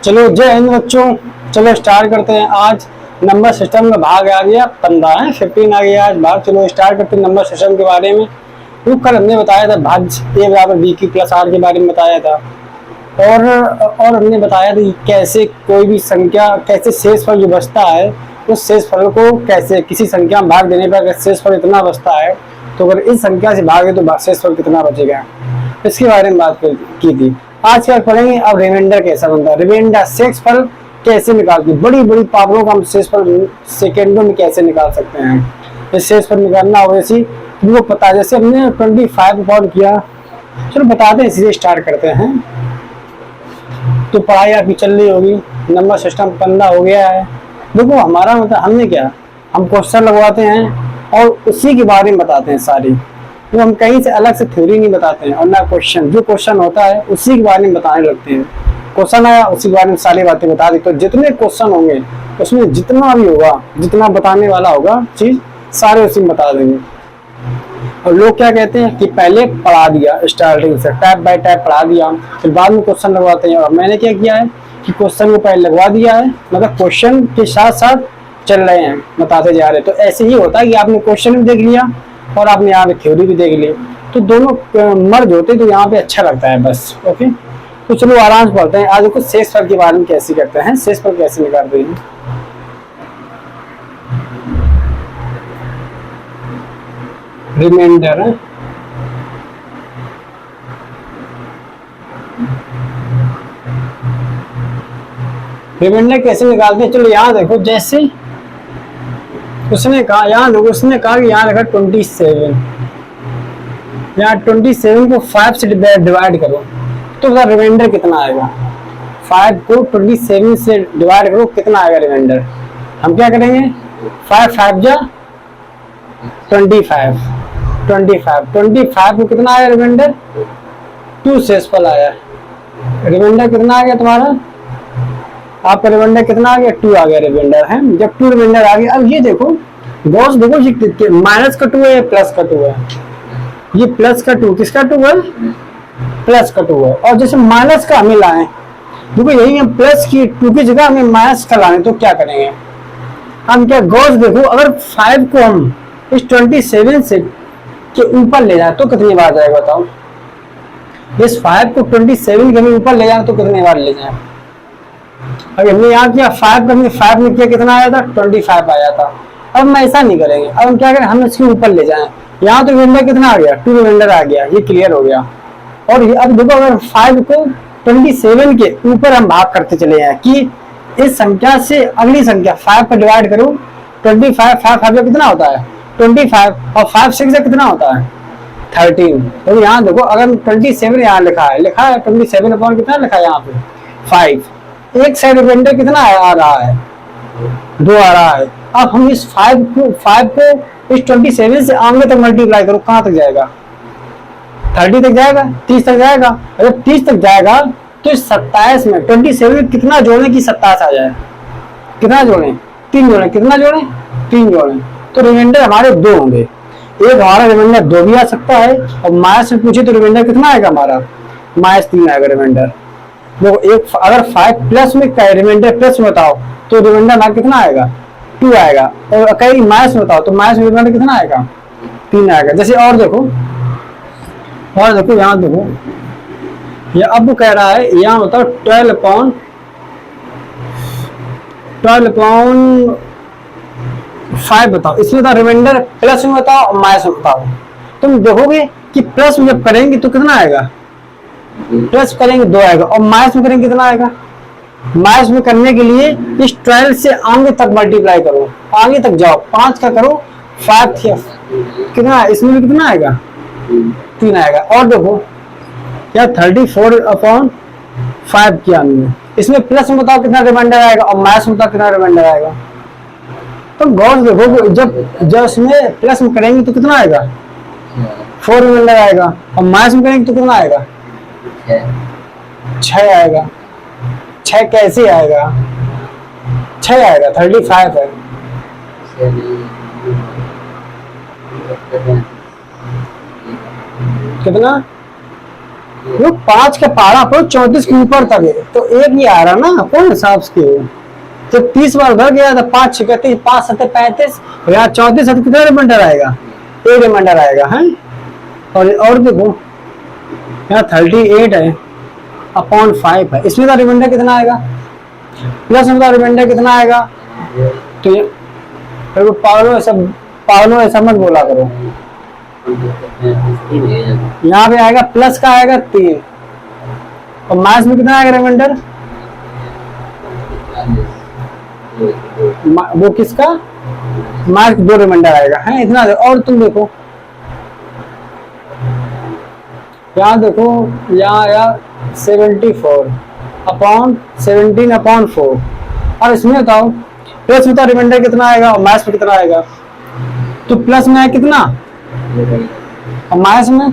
चलो जय हिंद बच्चों। चलो स्टार्ट करते हैं। आज नंबर सिस्टम का भाग आ गया 15 है, 15 आ गया आज भाग। चलो स्टार्ट करते हैं नंबर सिस्टम के बारे में। तो कल हमने बताया था भाज्य ए बराबर बी की प्लस आर के बारे में बताया था, और हमने बताया था कि कैसे कोई भी संख्या, कैसे शेषफल जो बचता है उस शेषफल को कैसे किसी संख्या में भाग देने पर अगर शेषफल इतना बचता है तो अगर इस संख्या से भागे तो शेषफल कितना बचेगा, इसके बारे में बात की थी। आज क्या पढ़ेंगे, अब रिमाइंडर कैसा बनता है, रिमाइंडर शेषफल कैसे निकालते हैं, बड़ी बड़ी पावरों का हम शेषफल सेकेंडों में कैसे निकाल सकते हैं। इस शेषफल निकालना हो ऐसी तुमको पता है, जैसे हमने 25 कॉल किया। चलो बताते हैं, सीधे स्टार्ट करते हैं। तो पढ़ाई आपकी चल रही होगी, नंबर सिस्टम 15 हो गया है। देखो हमारा मतलब हमने क्या, हम क्वेश्चन लगवाते हैं और उसी के बारे में बताते हैं सारी। तो हम कहीं से अलग से थ्योरी नहीं बताते हैं और ना क्वेश्चन, जो क्वेश्चन होता है उसी के बारे में बताने लगते हैं। क्वेश्चन आया उसी के बारे में सारी बातें बता दी। तो जितने क्वेश्चन होंगे उसमें जितना भी होगा, जितना बताने वाला होगा चीज सारे उसी में बता देंगे। और लोग क्या कहते हैं कि पहले पढ़ा दिया स्टार्टिंग से, टैप बाय टैप पढ़ा दिया, फिर बाद में क्वेश्चन लगवाते हैं। और मैंने क्या किया है कि क्वेश्चन को पहले लगवा दिया है, मतलब क्वेश्चन के साथ साथ चल रहे हैं, बताते जा रहे हैं। तो ऐसे ही होता है कि आपने क्वेश्चन भी देख लिया और आपने यहाँ पे थ्योरी भी देख ली, तो दोनों मर्ज होते तो यहाँ पे अच्छा लगता है बस। ओके, तो चलो आराम से पढ़ते हैं। आज देखो शेषफल के बारे में कैसे करते हैं, शेषफल कैसे निकालते हैं। रिमाइंडर रिमाइंडर कैसे निकालते हैं, चलो यहाँ देखो। जैसे उसने कहा, यहाँ देखो उसने कहा कि यहाँ रखा 27, यहाँ 27 को 5 से डिवाइड करो तो उसका रिमाइंडर कितना आएगा। 5 को 27 से डिवाइड करो कितना आएगा रिमाइंडर। हम क्या करेंगे, 5 5 जा 25 को कितना आया रिमाइंडर, 2 शेषफल आया। रिमाइंडर कितना आ गया तुम्हारा, आपका रिमाइंडर कितना आ गया, 2 आ गया रिमाइंडर है। जब 2 रिमाइंडर आ गया, अब ये देखो गॉस देखो, ये माइनस का 2 है या प्लस का 2 है, ये प्लस का 2, किसका 2 है, प्लस का 2 है। और जैसे माइनस का हमें लाए, देखो यही हम प्लस की 2 की जगह हमें माइनस का लाने, तो क्या करेंगे हम, क्या गॉस देखो, अगर 5 को हम इस 27 से के ऊपर ले जाए तो कितनी बार जाएगा बताओ। इस 5 को 27 के हमें ऊपर ले जाए तो कितनी बार ले जाए। अभी हमने यहाँ किया 5 में किया कितना आया था, 25 आया था। अब हम ऐसा नहीं करेंगे, अब हम क्या करें, हम इसके ऊपर ले जाएं। यहाँ तो रिमाइंडर कितना आ गया, 2 रिमाइंडर आ गया, ये क्लियर हो गया। और अब देखो अगर 5 को 27 के ऊपर हम भाग करते चले जाए कि इस संख्या से अगली संख्या 5 पर डिवाइड करो, 25 5 कितना होता है 25, और 5 6 कितना होता है 13। तो यहाँ देखो अगर 27 यहाँ लिखा है 27 अपॉन कितना लिखा है यहाँ पे 5, एक साइड रिमाइंडर कितना आ रहा है 2 आ रहा है। अब हम इस 5 को इस 27 से आगे तक मल्टीप्लाई करो, कहाँ तक जाएगा, 30 तक जाएगा, 30 तक जाएगा। अगर 30 तक जाएगा तो इस 27 में 27 में कितना जोड़े कि 27 आ जाए, कितना जोड़े, 3 जोड़े, कितना जोड़े 3 जोड़े, तो रिमाइंडर हमारे 2 होंगे। एक हमारा रिमाइंडर 2 भी आ सकता है, और माइनस में पूछे तो रिमाइंडर कितना आएगा हमारा, -3 आएगा रिमाइंडर। देखो एक अगर 5 प्लस में रिमाइंडर प्लस में बताओ तो रिमाइंडर हमारा कितना आएगा 2 आएगा, और कहीं माइनस में बताओ तो माइनस में रिमाइंडर कितना आएगा 3 आएगा। जैसे और देखो यहाँ देखो, ये अब कह रहा है यहाँ बताओ 12/5 बताओ, इसमें बताओ रिमाइंडर प्लस में बताओ और माइनस में बताओ। तुम देखोगे कि प्लस में जब करेंगे तो कितना आएगा, प्लस करेंगे 2 आएगा, और माइनस में करेंगे कितना आएगा। माइनस में करने के लिए इस 12 से आगे तक मल्टीप्लाई करो, आगे तक जाओ, 5 का करो 5 कितना, इसमें भी कितना आएगा 3 आएगा। और देखो या 34/5 किया हमने, इसमें प्लस में बताओ कितना रिमाइंडर आएगा और माइनस में बताओ कितना रिमाइंडर आएगा। तो गौर देखो जब इसमें प्लस में करेंगे तो कितना आएगा 4 रिमाइंडर आएगा, और माइनस में करेंगे तो कितना आएगा 6 आएगा। 6 कैसे आएगा, 6 आएगा, 35 है। कितना वो 5 का पारा पर 34 के ऊपर तक है, तो एक ही आ रहा ना कौन हिसाब से। तो 30 बार उधर गया था, 5 6 30, 5 7 35, यहाँ 34 7 कितना रिमाइंडर आएगा, एक रिमाइंडर आएगा है। और देखो यहाँ 38 है अपॉन 5 है, इसमें का रिमाइंडर कितना आएगा, प्लस में का रिमाइंडर कितना आएगा। तो ये पागलो ऐसा मत बोला करो। यहाँ पे आएगा प्लस का आएगा 3, और माइनस में कितना आएगा रिमाइंडर, वो किसका मार्क 2 रिमाइंडर आएगा है इतना। और तुम देखो यहाँ देखो, यहाँ आया 74 अपॉन 17 अपॉन 4। अब इसमें बताओ प्लस में तो रिमाइंडर कितना आएगा और माइनस में कितना आएगा। तो प्लस में है कितना और माइनस में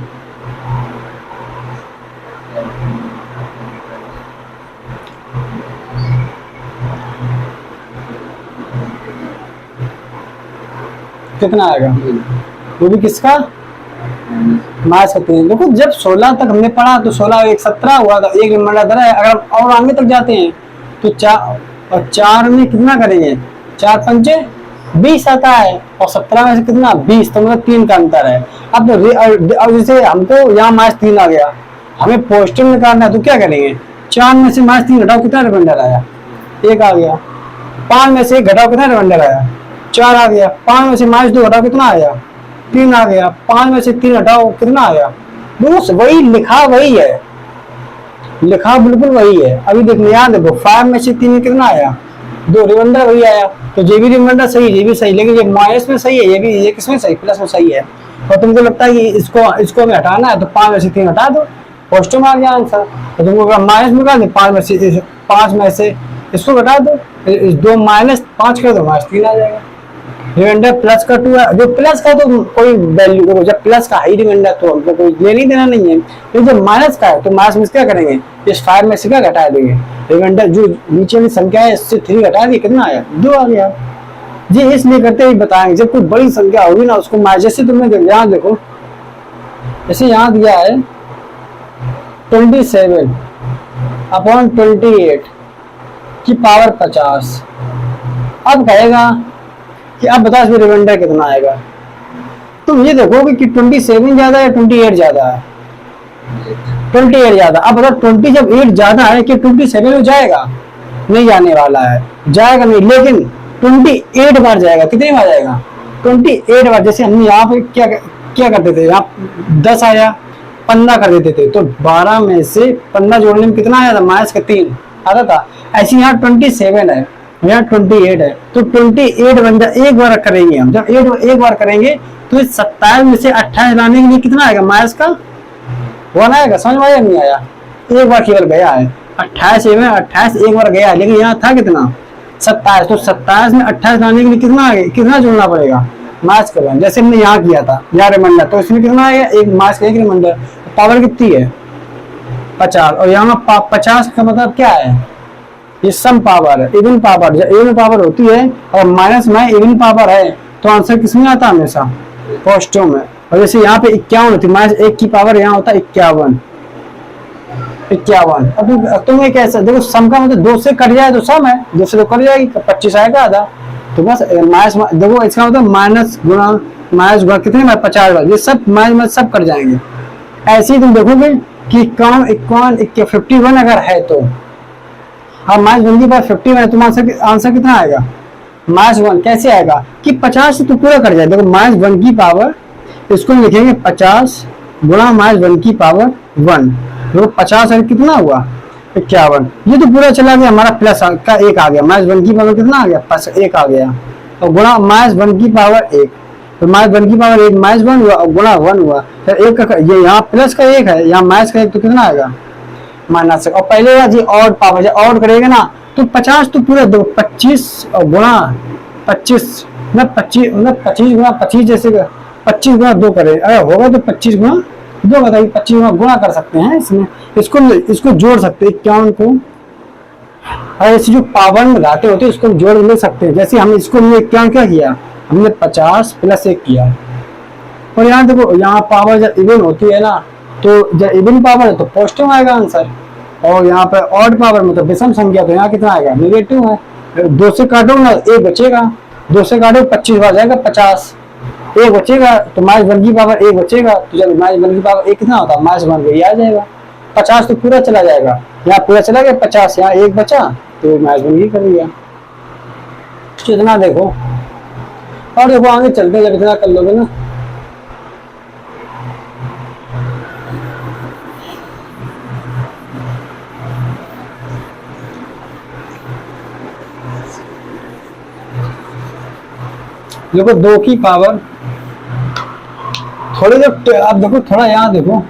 कितना आएगा, वो भी किसका माइनस का 3। देखो जब 16 तक हमने पढ़ा तो 16 एक 17 हुआ था, एक रिमाइंडर दर है। अगर और आगे तक जाते हैं तो 4 में कितना करेंगे, 4 पंचे 20 आता है, और 17 में से कितना 20, तो मतलब 3 का अंतर है। अब जैसे हमको यहाँ माइनस 3 आ गया, हमें पॉजिटिव निकालना है तो क्या करेंगे, 4 में से माइनस 3 घटाओ कितना रिमाइंडर आया, 1 आ गया। 5 में से 1 घटाओ कितना रिमाइंडर आया, 4 आ गया। 5 में से माइनस 2 घटाओ कितना आया, 3 आ गया। 5 में से 3 हटाओ कितना आया, बस वही लिखा वही है, लिखा बिल्कुल वही है। अभी देखो याद देखो 5 में से 3 कितना आया, 2 रिमाइंडर वही आया। तो ये भी रिमाइंडर सही है, ये भी सही, लेकिन ये माइनस में सही है, ये भी, ये किसमें सही, प्लस में सही है। और तुमको लगता है कि इसको हमें हटाना है तो 5 में से 3 हटा दो, पॉजिटिव आ गया आंसर। तो तुमको माइनस में कर दो, 5 में से इसको घटा दो, 2 माइनस 5 कर दो, माइनस 3 आ जाएगा। रिमाइंडर प्लस का 2 है, जो प्लस का तो कोई वैल्यू देखो, जब प्लस का हाई रिमाइंडर तो हमको कोई लेनी देना नहीं है। लेकिन जब माइनस का है तो माइनस में क्या करेंगे, इस 5 में से क्या घटा देंगे, रिमाइंडर जो नीचे वाली संख्या है इससे 3 घटा दिए, कितना आया, 2 आ गया। जी इसलिए करते हुए बताएंगे जब कोई बड़ी संख्या होगी ना उसको माइनस, जैसे तुमने यहाँ देखो, जैसे यहाँ दिया है 27 अपॉन 28 की पावर 50। अब कहेगा कि अब बता इसमें रिमाइंडर कितना आएगा। तुम ये देखोगे कि 27 ज्यादा है 28 ज्यादा है, 28 ज्यादा। अब अगर 20 जब 8 ज्यादा है कि 27 में जाएगा, नहीं जाने वाला है, जाएगा नहीं, लेकिन 28 बार जाएगा। कितनी बार जाएगा, 28 बार। जैसे हमने यहाँ पे क्या करते थे, यहाँ 10 आया 15 कर देते थे, तो 12 में से 15 जोड़ने में कितना आया था, माइनस का 3 आता था। ऐसे यहाँ 27 है, यहाँ 28 है, तो 28 बन जाए, एक बार करेंगे हम। जब एक बार करेंगे तो 27 में से 28 लाने के लिए कितना आएगा, माइनस का 1 आएगा। समझ में आया नहीं आया, एक बार केवल गया है 28 में 28 एक बार गया है, लेकिन यहाँ था कितना 27, तो 27 में 28 लाने के लिए कितना आएगा, कितना जोड़ना पड़ेगा, माइनस का 1। जैसे हमने यहाँ किया था यहाँ रिमाइंडर, तो इसमें कितना आएगा, एक माइनस का 1 रिमाइंडर। पावर कितनी है 50, और यहाँ 50 का मतलब क्या है, ये सम पावर है, इवन पावर। जब इवन पावर होती है और माइनस में इवन पावर है तो आंसर किसमें आता है, हमेशा पॉजिटिव में। और जैसे यहाँ पे 51 होती है, माइनस 1 की पावर यहाँ होता है 51। अब तुम एक ऐसा देखो, सम का मतलब 2 से कट जाए तो सम है, 2 से तो कट जाएगी, 25 आएगा आधा। तो बस माइनस देखो, इसका मतलब माइनस गुणा कितने में 50 बार, ये सब माइनस सब कट जाएंगे। ऐसे ही तुम देखोगे कि 51 अगर है तो हाँ माइनस 1 की पावर 51 है, तो आंसर कितना आएगा, माइनस 1। कैसे आएगा कि 50 से तो पूरा कर जाए। देखो माइनस 1 की पावर, इसको लिखेंगे 50 गुणा माइनस 1 की पावर 1। देखो 50 है कितना हुआ 51, ये तो पूरा चला गया, हमारा प्लस का 1 आ गया, माइनस 1 की पावर कितना आ गया, प्लस 1 आ गया, और गुणा माइनस 1 की पावर 1, तो माइनस 1 की पावर 1 माइनस 1 हुआ, और गुणा 1 हुआ, तो 1 का ये यहाँ प्लस का 1 है, यहाँ माइनस का 1, तो कितना आएगा माइनस। और पहले जी और पावर, जब और करेगा ना तो 50 तो पूरा 25 और गुणा 25 मतलब 25 गुणा 25, जैसे 25 गुणा 2 करे, अगर होगा तो 25 गुणा 2 बताइए, 25 गुणा गुणा कर सकते हैं इसमें, इसको जोड़ सकते हैं 51 को। और ऐसे जो पावर में घाते होते हैं उसको जोड़ ले सकते हैं। जैसे हम इसको 51 क्या किया, हमने 50 प्लस 1 किया। और यहाँ देखो, यहाँ पावर जब इवन होती है ना तो जब इवन पावर है तो पॉजिटिव आएगा आंसर, और यहाँ पे ऑड पावर मतलब विषम संख्या, तो यहाँ कितना आएगा, नेगेटिव है। 2 से काटो ना, 1 बचेगा, 2 से काटो 25 आ जाएगा 50, 1 बचेगा तो -1 की पावर 1 बचेगा, तो जब -1 की पावर 1 कितना होता है, -1 वही आ जाएगा। 50 तो पूरा चला जाएगा, यहाँ पूरा चला गया 50, यहाँ 1 बचा तो -1 ही कर लिया। तो इतना देखो, और देखो आगे चलते जब इतना कर लोगे ना, देखो 2 की पावर थोड़ी जब आप देखो, थोड़ा यहाँ देखो,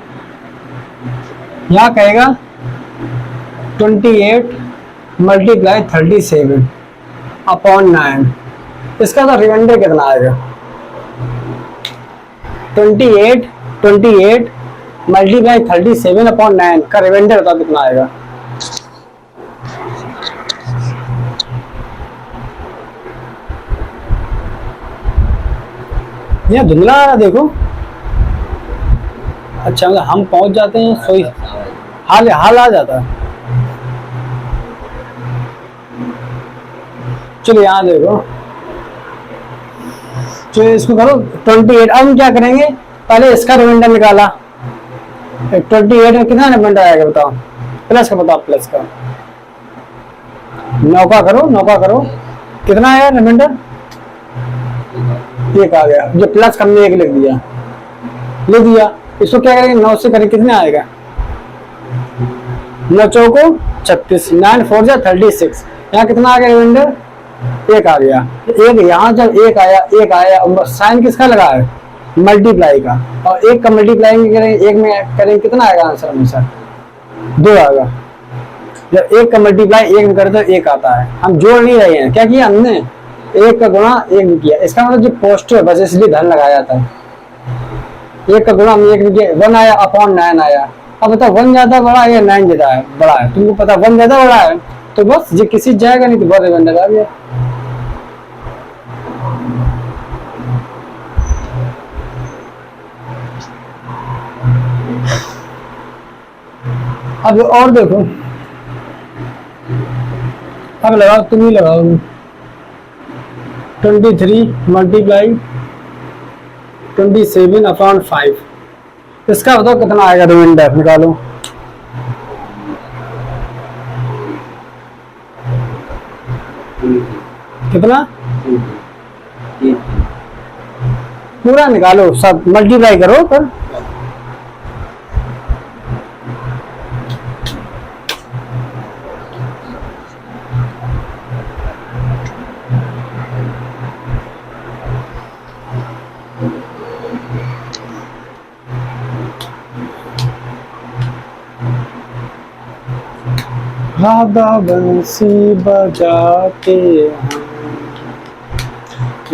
यहाँ कहेगा 28 × 37 अपॉन 9, इसका तो रिमाइंडर कितना आएगा, 28 × 37 अपॉन 9 का रिमाइंडर बताओ कितना आएगा। यह धुंधला आ रहा देखो, अच्छा मतलब हम पहुंच जाते हैं सोई, हाल आ जाता है। चलो यहाँ देखो, चलो इसको करो 28। अब हम क्या करेंगे, पहले इसका रिमाइंडर निकाला, 28 में कितना रिमाइंडर आएगा बताओ, प्लस का बताओ, प्लस का 9 का करो, 9 का करो, कितना आया रिमाइंडर, 1 आ गया, जो प्लस का हमने 1 लिख दिया। इसको क्या करेंगे, 9 से करें कितने आएगा, 9 चौको 36, 9 4 जा 36, यहाँ कितना आ गया रिमाइंडर, 1 आ गया। 1 यहाँ जब 1 आया, साइन किसका लगा है, मल्टीप्लाई का, और 1 का मल्टीप्लाई करेंगे, 1 में करेंगे कितना आएगा आंसर हमेशा, 2 आएगा। जब 1 का मल्टीप्लाई 1 में करते तो 1 आता है। हम जोड़ नहीं रहे हैं, क्या किया हमने, 1 का गुणा 1 में किया, इसका मतलब जो पॉजिटिव है बस इसलिए धन लगाया जाता है। 1 का गुणा 1 में किया, 1 आया अपॉन 9 आया। अब बताओ 1 ज्यादा बड़ा है या 9 ज्यादा है बड़ा है, तुमको पता 1 ज्यादा बड़ा है तो बस ये किसी जाएगा, नहीं तो बहुत रिमाइंडर आ गया। अब और देखो, अब लगाओ, तुम ही लगाओ, 23 × 27 अपॉन 5, इसका बताओ कितना आएगा रिमाइंडर, निकालो। कितना, पूरा निकालो, सब मल्टीप्लाई करो पर, राधा बंसी बजाते हैं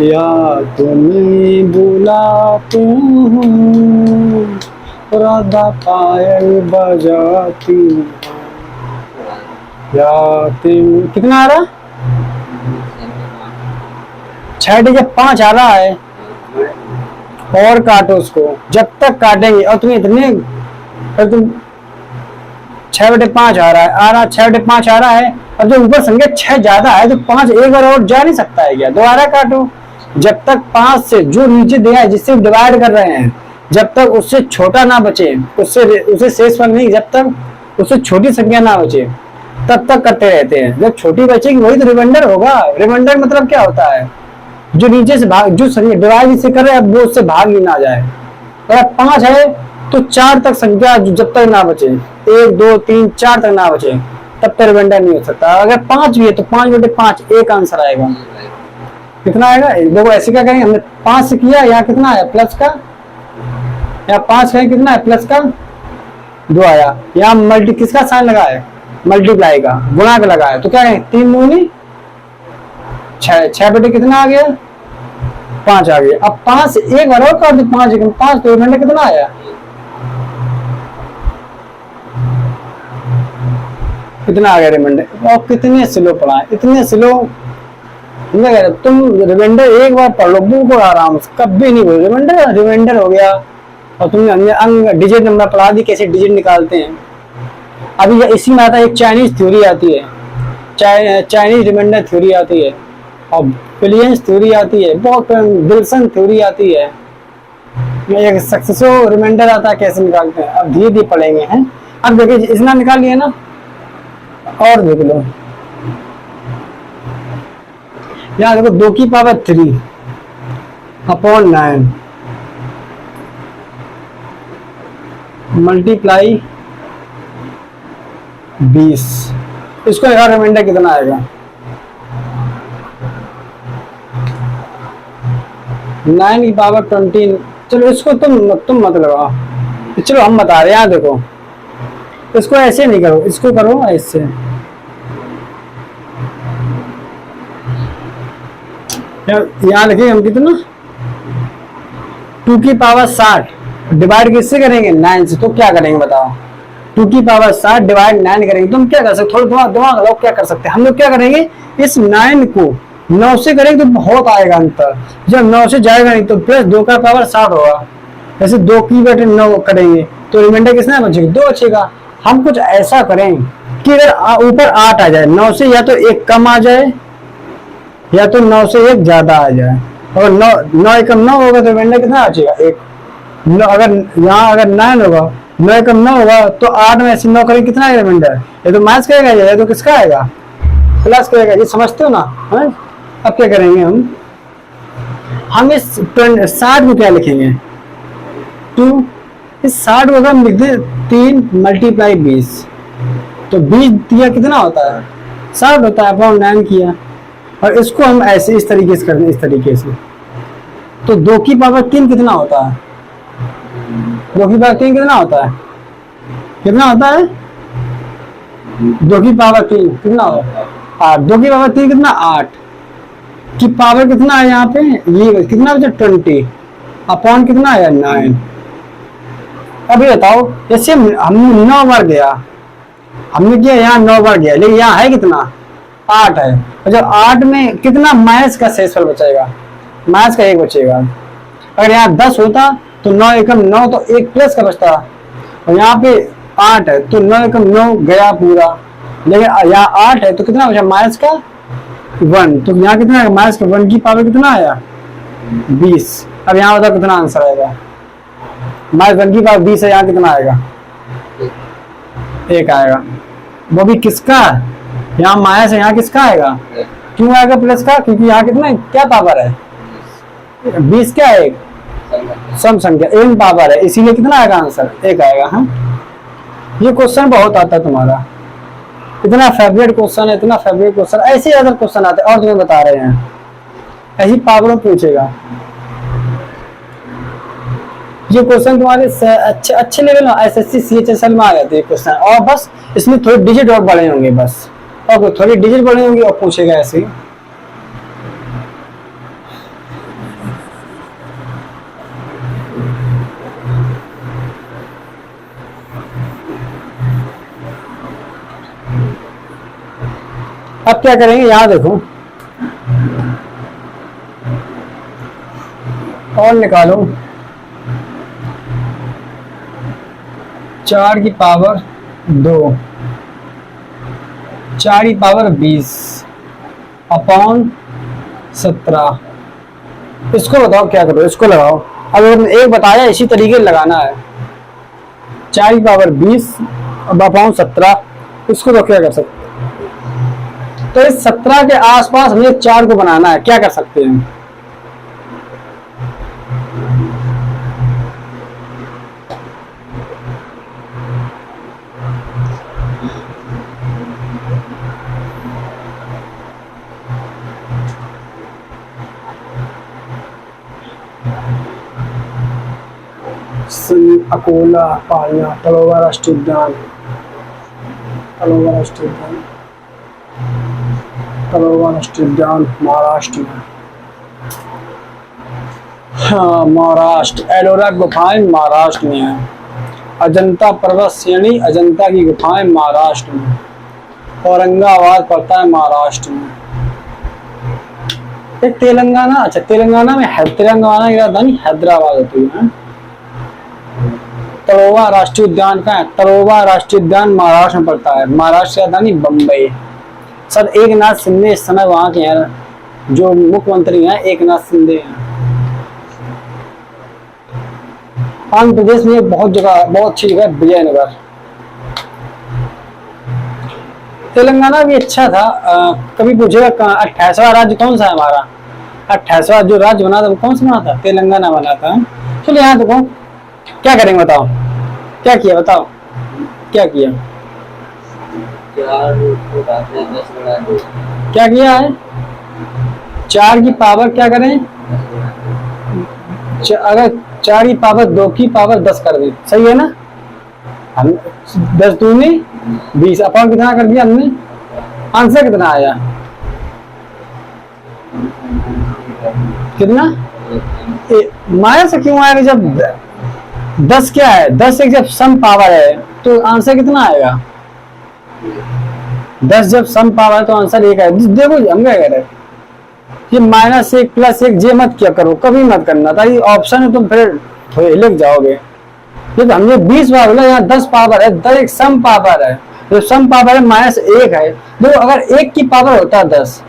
या तुम्हें बुलाते हैं, राधा पायल बजाती हैं या तुम, कितना आ रहा, 6 जब 5 आ रहा है, और काटो उसको, जब तक काटेंगे, और तुम्हें इतने, और तुम 6/5 आ रहा है, 6/5 आ रहा है, और जो ऊपर संख्या 6 ज्यादा है तो 5 एक बार और जा नहीं सकता है क्या, दोबारा काटो, जब तक 5 से जो नीचे दिया है जिससे डिवाइड कर रहे हैं, जब तक उससे छोटा ना बचे, उससे शेषफल नहीं, जब तक उससे छोटी संख्या ना बचे तब तक करते रहते हैं। जब छोटी बचेगी वही तो रिमाइंडर होगा। रिमाइंडर मतलब क्या होता है, जो नीचे से भाग, जो संख्या डिवाइड जिससे कर रहे हैं वो उससे भाग ही ना जाए। अगर 5 है तो 4 तक संख्या जब तक ना बचे, 1 2 3 4 तक ना बचे तब तक रिमाइंडर नहीं हो सकता। अगर 5 भी है तो 5/5 एक आंसर आएगा, कितना आएगा, देखो ऐसे क्या करेंगे, हमने 5 से किया, यहाँ कितना आया प्लस का, यहाँ 5 करें कितना है प्लस का 2 आया, यहाँ मल्टी किसका साइन लगा है, मल्टीप्लाई का, गुणा का लगा है, तो क्या करें 3 दूनी 6, 6 कितना आ गया 5 आ गया। अब 5 से एक बार और कर दो, 5 तो रिमाइंडर कितना आया, कितना आ गया रिमाइंडर। और कितने स्लो पढ़ा है, इतने स्लो, तुम रिमाइंडर एक बार पढ़ लो बिल्कुल आराम से, कभी नहीं बोलो रिमाइंडर हो गया और तुमने हमने अंग डिजिट नंबर पढ़ा दी, कैसे डिजिट निकालते हैं। अभी इसी में आता है एक चाइनीज थ्योरी आती है, चाइनीज रिमाइंडर थ्योरी आती है, और बिलियंस थ्योरी आती है, बहुत विल्सन थ्योरी आती है, एक सक्सेसिव रिमाइंडर आता है कैसे निकालते हैं। अब धीरे धीरे पढ़ेंगे हैं। अब देखिए इतना निकाल लिया ना, और देख लो यहाँ देखो 2 की पावर 3 अपॉन 9 मल्टीप्लाई 20, इसको एक रिमाइंडर कितना आएगा? 9 की पावर 20। चलो इसको तुम मत लगाओ, चलो हम बता रहे हैं। यहाँ देखो इसको ऐसे नहीं करो, इसको करो ऐसे। यहाँ लिखेंगे हम कितना, 2 की पावर 60 डिवाइड किससे करेंगे? 9 से। तो क्या करेंगे बताओ? 2 की पावर 60 डिवाइड 9 करेंगे। तुम क्या कर सकते, थोड़ा दिमाग लगाओ, क्या कर सकते हैं हम लोग? क्या करेंगे, इस 9 को 9 से करेंगे तो बहुत आएगा अंतर। जब 9 से जाएगा नहीं तो प्लस 2 का पावर 60 होगा। जैसे 2 की बटे 9 करेंगे तो रिमाइंडर कितना बचेगा? 2 बचेगा। हम कुछ ऐसा करें कि अगर ऊपर 8 आ जाए, 9 से या तो 1 कम आ जाए या तो 9 से 1 ज्यादा आ जाए। अगर 9 एकम 9 होगा तो रिमाइंडर कितना बचेगा? 1। अगर यहाँ अगर 9 होगा, 9 एकम 9 होगा तो 8 में से 9 करेंगे कितना आएगा रिमाइंडर? ये तो माइनस करेगा, ये तो किसका आएगा? प्लस करेगा। ये समझते हो ना? है? अब क्या करेंगे हम इस 60 को क्या लिखेंगे? 2। इस 60 को हम लिख दें 3 मल्टीप्लाई 20, तो 20 दिया कितना होता है? 60 होता है, अपॉन 9 किया। और इसको हम ऐसे इस तरीके से कर दें, इस तरीके से। तो 2 की पावर 3 कितना होता है? 2 की पावर 3 कितना होता है? कितना होता है? 2 की पावर 3 कितना होता है? 8। 2 की पावर 3 कितना? 8 की पावर कितना है यहाँ पे? ये कितना बचा? 20 अपॉन कितना आया? 9। अब ये बताओ, जैसे हमने 9 बार गया, हमने किया यहाँ 9 बार गया, लेकिन यहाँ है कितना? 8 है। और जब 8 में कितना माइनस का शेषफल बचेगा? माइनस का 1 बचेगा। अगर यहाँ 10 होता तो 9 एकम 9 तो 1 प्लस का बचता, और यहाँ पे 8 है तो 9 एकम 9 गया पूरा, लेकिन यहाँ 8 है तो कितना बचा? माइनस का 1। तो यहाँ कितना है? माइनस का 1 की पावर कितना आया? 20। अब यहाँ बताओ कितना आंसर आएगा? माइनस 1 की पावर 20 है, यहाँ कितना आएगा? 1 आएगा। वो भी किसका? यहाँ माइनस है, यहाँ किसका आएगा? क्यों आएगा प्लस का? क्योंकि यहाँ कितना क्या पावर है? 20 क्या है? सम संख्या, n पावर है, इसीलिए कितना आएगा आंसर? 1 आएगा। हाँ, ये क्वेश्चन बहुत आता है तुम्हारा, इतना फेवरेट क्वेश्चन है, इतना फेवरेट क्वेश्चन। ऐसे अदर क्वेश्चन आते हैं और तुम्हें बता रहे हैं, ऐसी पावरों पूछेगा। ये क्वेश्चन तुम्हारे अच्छे लेवल में एसएससी सीएचएसएल में आ जाते हैं क्वेश्चन, और बस इसमें थोड़े डिजिट और बड़े होंगे बस, और थोड़ी डिजिट बड़े होंगे और पूछेगा ऐसे। अब क्या करेंगे, यहाँ देखो और निकालो 4 की पावर 2, 4 की पावर 20 अपॉन 17। इसको बताओ क्या करो, इसको लगाओ। अब एक बताया इसी तरीके से लगाना है, 4 की पावर 20 अपॉन 17। इसको तो क्या कर सकते, तो इस 17 के आसपास हमें 4 को बनाना है। क्या कर सकते हैं, अकोला, पालना, तलोवा राष्ट्रीय उद्यान, तलोवा राष्ट्रीय उद्यान, तलोवा राष्ट्रीय उद्यान महाराष्ट्र में। हाँ, महाराष्ट्र, एलोरा गुफाएं महाराष्ट्र में है। अजंता पर्वत श्रेणी, अजंता की गुफाएं महाराष्ट्र में। औरंगाबाद पड़ता है महाराष्ट्र में। एक तेलंगाना, अच्छा तेलंगाना में तेलंगाना की राजधानी हैदराबाद होती है। तड़ोवा राष्ट्रीय उद्यान कहाँ है? तड़ोवा राष्ट्रीय उद्यान महाराष्ट्र में पड़ता है। महाराष्ट्र राजधानी बम्बई। सर एकनाथ शिंदे इस समय वहां के हैं, जो मुख्यमंत्री हैं एकनाथ शिंदे हैं। आंध्र प्रदेश में बहुत जगह, बहुत अच्छी जगह है विजयनगर। तेलंगाना भी अच्छा था। कभी पूछेगा 28वां राज्य कौन सा है हमारा? 28वां जो राज्य बना था वो कौन सा बना था? तेलंगाना बना था। चलिए यहाँ देखो क्या करेंगे बताओ, क्या किया बताओ, क्या किया, क्या किया है? 4 की पावर क्या करें? अगर 4 की पावर 2 की पावर 10 कर दी, सही है ना? हम 10 दूनी 20 अपन कितना कर दिया हमने? आंसर कितना आया? कितना? माइनस क्यों आएगा जब 10 क्या है? 10 एक जब सम पावर है तो आंसर कितना आएगा? 10 जब सम पावर है तो आंसर 1 है। देखो हम क्या कह रहे हैं, ये -1 +1 जे मत क्या करो, कभी मत करना, ताकि ऑप्शन है तुम फिर लिख जाओगे। तो हमने 20 बार बोला, यहाँ 10 पावर है, 10 एक सम पावर है, जो सम पावर है -1 है। देखो अगर 1 की पावर होता 10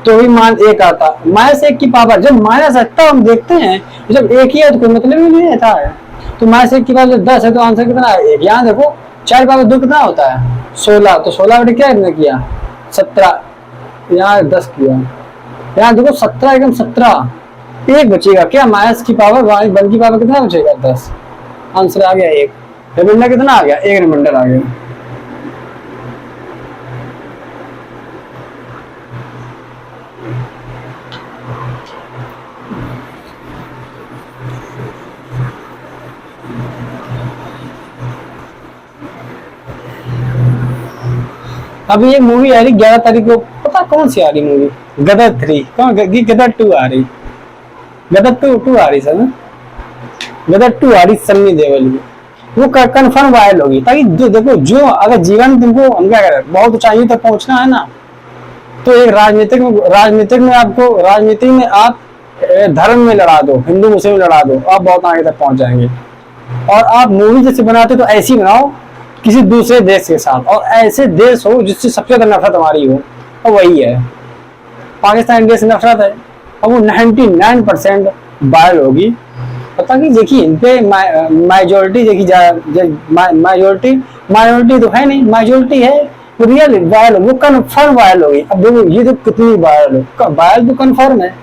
तो भी मान 1 आता। -1 की पावर जब माइनस आता हम देखते हैं, जब 1 ही है तो कोई मतलब ही नहीं रहता है। तो -1 की पावर जब 10 है तो आंसर कितना है? 1। यहाँ देखो 4 पावर 2 कितना होता है? 16। तो 16 बटे क्या हमने किया? 17। यहाँ 10 किया, यहाँ देखो 17 एकदम 17। 1 बचेगा क्या? माइनस की पावर 1 की पावर कितना बचेगा? 10। आंसर आ गया 1। रिमाइंडर कितना आ गया? 1 रिमाइंडर आ गया। अभी एक मूवी आ रही 11 तारीख को, पता कौन सी आ रही मूवी? गदर 3 कौन? गदर 2 आ रही, गदर 2 आ रही सर ना? गदर 2 आ रही सन्नी देओल की, वो कंफर्म वायरल होगी। ताकि देखो जो अगर जीवन तुमको हम क्या करें, बहुत ऊंचाई तक पहुंचना है ना, तो एक राजनीतिक में आपको, राजनीति में आप धर्म में लड़ा दो, हिंदू मुस्लिम लड़ा दो, आप बहुत आगे तक पहुंच जाएंगे। और आप मूवी जैसे बनाते तो ऐसी बनाओ किसी दूसरे देश के साथ, और ऐसे देश हो जिससे सबसे ज्यादा नफरत हमारी हो, और वही है पाकिस्तान। इंडिया से नफरत है और वो 99% वायरल होगी। पता कि देखिए इन पे माइजॉरिटी देखी माइनॉरिटी तो है नहीं, माइजॉरिटी है, वो रियल वायरल, वो कन्फर्म वायरल होगी। अब देखो ये तो कितनी वायरल हो, वायरल तो कन्फर्म है,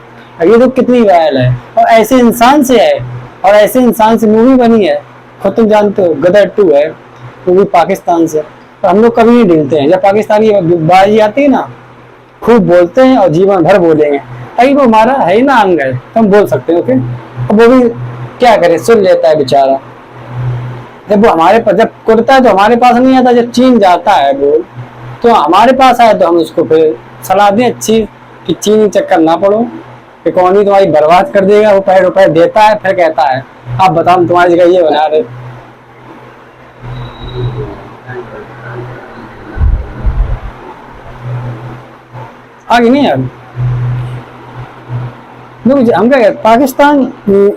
ये तो कितनी वायरल है, और ऐसे इंसान से है, और ऐसे इंसान से मूवी बनी है, खुद तुम जानते हो गदर 2 है, वो भी पाकिस्तान से। तो हम लोग कभी नहीं ढीलते हैं, जब पाकिस्तानी बाजी आती है ना खूब बोलते हैं और जीवन भर बोलेंगे, ताकि वो हमारा है ना अंग है, तो हम बोल सकते हैं। ओके, अब वो भी क्या करे, सुन लेता है बेचारा। जब वो हमारे पास जब कुरता है तो हमारे पास नहीं आता, जब चीन जाता है वो तो हमारे पास आए तो हम उसको फिर सलाह दें अच्छी कि चीन चक्कर ना पड़ो, इकोनॉमी तुम्हारी बर्बाद कर देगा। वो रुपए देता है फिर कहता है आप बताओ तुम्हारी जगह ये बना रहे। आगे नहीं यार, हम क्या कहते पाकिस्तान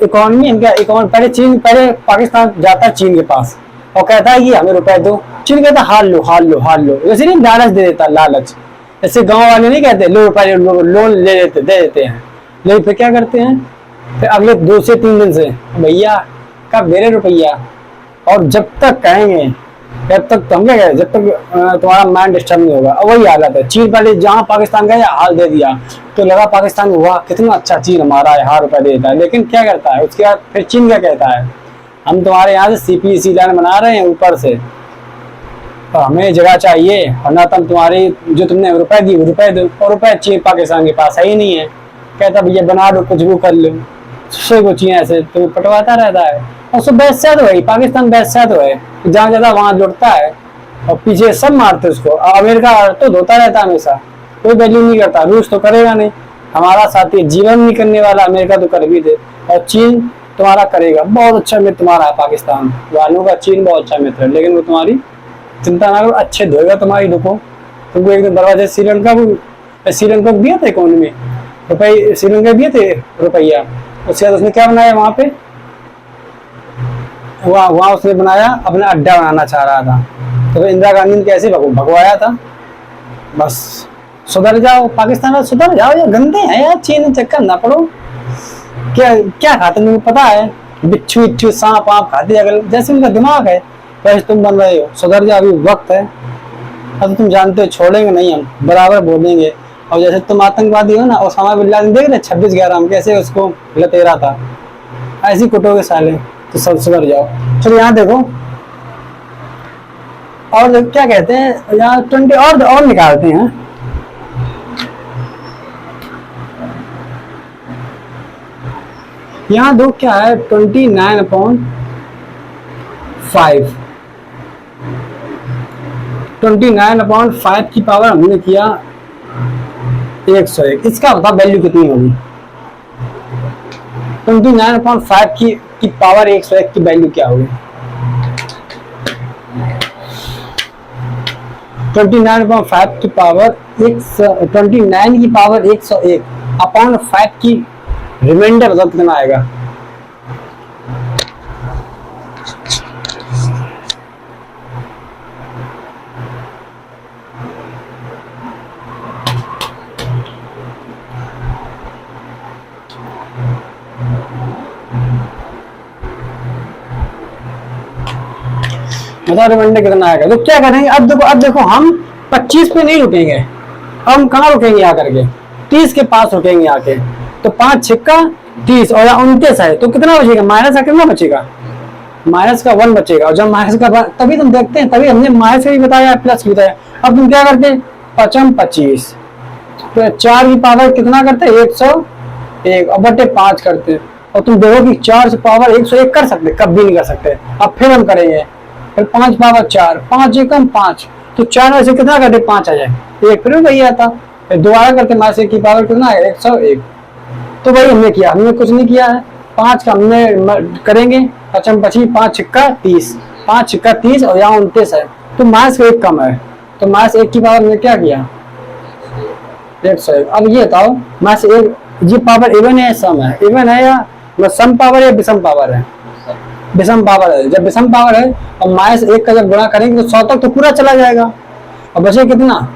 इकोनॉमी, हम क्या इकोनॉमी पहले पाकिस्तान जाता है चीन के पास और कहता है कि हमें रुपए दो। चीन कहता है हाल लो, वैसे नहीं लालच दे देता, लालच। ऐसे गांव वाले नहीं कहते लो रुपए लोन ले लेते दे देते हैं, लेकिन फिर क्या करते हैं, फिर अगले 2 से 3 दिन से भैया कब दे रहे रुपया, और जब तक कहेंगे जब तक हम क्या कहें, जब तक तुम्हारा माइंड डिस्टर्ब नहीं होगा। और वही हालत है, चीन पहले जहाँ पाकिस्तान गया हाल दे दिया तो लगा पाकिस्तान हुआ कितना अच्छा, चीन हमारा है, हार रुपए देता है। लेकिन क्या करता है उसके बाद फिर चीन क्या कहता है, हम तुम्हारे यहाँ से CPEC लाइन बना रहे हैं ऊपर से, तो हमें जगह चाहिए, वरना तुम तुम्हारी जो तुमने रुपए दी रुपए दो। और रुपए चीन पाकिस्तान के पास है ही नहीं है, कहता भैया बना लो कुछ भी कर लो, को चीन ऐसे तो पटवाता रहता है। और सब बैसा तो है, पाकिस्तान बैसा तो है, जहाँ ज्यादा वहां लुटता है और पीछे सब मारते उसको। अमेरिका तो धोता रहता है हमेशा, कोई वैल्यू नहीं करता, रूस तो करेगा नहीं, हमारा साथी जीवन नहीं करने वाला, अमेरिका तो कर भी दे, और चीन तुम्हारा करेगा। बहुत अच्छा मित्र तुम्हारा है पाकिस्तान वालों का, चीन बहुत अच्छा मित्र है, लेकिन वो तुम्हारी चिंता ना करो, अच्छे धोएगा तुम्हारी दुखों। तुमको एक दिन बर्बाद है। श्रीलंका को दिया था इकोनॉमी रुपये, श्रीलंका दिए थे रुपया, उसके बाद उसने क्या बनाया वहां पे, वहाँ वहाँ उसने बनाया, अपना अड्डा बनाना चाह रहा था, तो फिर इंदिरा गांधी ने कैसे भगवाया था, बस सुधर जाओ पाकिस्तान में, सुधर जाओ, ये गंदे हैं यार, चीन चक्कर ना पड़ो। क्या क्या खाते तुमको पता है, बिच्छू इच्छू सांप आप खाते, अगर जैसे उनका दिमाग है वैसे तुम बन रहे हो, सुधर जाओ, अभी वक्त है। अब तुम जानते हो छोड़ेंगे नहीं, हम बराबर बोलेंगे। और जैसे तुम आतंकवादी हो ना, ओसामा बिन लादेन देख रहे 26/11 में कैसे उसको लतेरा था, ऐसी कुटोगे साले, तो सब सुधर जाओ। चलो यहाँ देखो, और क्या कहते हैं यहाँ 20 और निकालते हैं। यहाँ दो क्या है 29/5, 29/5 की पावर हमने किया 101, इसका बता वैल्यू कितनी होगी। 29/5 की पावर 101 की वैल्यू क्या होगी। 29/5 की पावर 29 की पावर 101 अपॉन 5 की रिमाइंडर बताओ कितना आएगा। बताओ रिमाइंडर कितना आएगा। तो क्या करेंगे, अब देखो हम 25 पे नहीं रुकेंगे, हम कहाँ रुकेंगे आकर के 30 के पास रुकेंगे आके। तो 5 छिक्का 30 और 29 है, तो कितना बचेगा, माइनस का कितना बचेगा, माइनस का 1 बचेगा। और जब माइनस का तभी तुम देखते हैं, तभी हमने माइनस का भी बताया प्लस भी बताया। अब तुम क्या करते हैं 5×25, तो 4 की पावर कितना करते हैं 101 और बटे 5 करते हैं। और तुम देखो कि 4 से पावर 101 कर सकते, कभी नहीं कर सकते। अब फिर हम करेंगे, फिर 5 पावर 4, 5 एकम 5, तो 4 में से कितना करते 5 आ जाए, एक फिर वही आता। फिर दोबारा करते माइनस 1 की पावर कितना है 101, तो वही हमने किया, हमने कुछ नहीं किया है। 5 का हमने करेंगे 5×25, 5 छिक्का 30, 5 छिक्का 30 और यहाँ 29 है, तो माइनस का 1 कम है, तो माइनस 1 की पावर हमने क्या किया 101। अब ये बताओ माइनस 1 ये पावर इवन है सम है, इवन है या सम पावर या विषम पावर है, विषम पावर है। जब विषम पावर है और माइनस 1 का जब गुणा करेंगे तो 100 तक तो पूरा चला जाएगा, और बचे कितना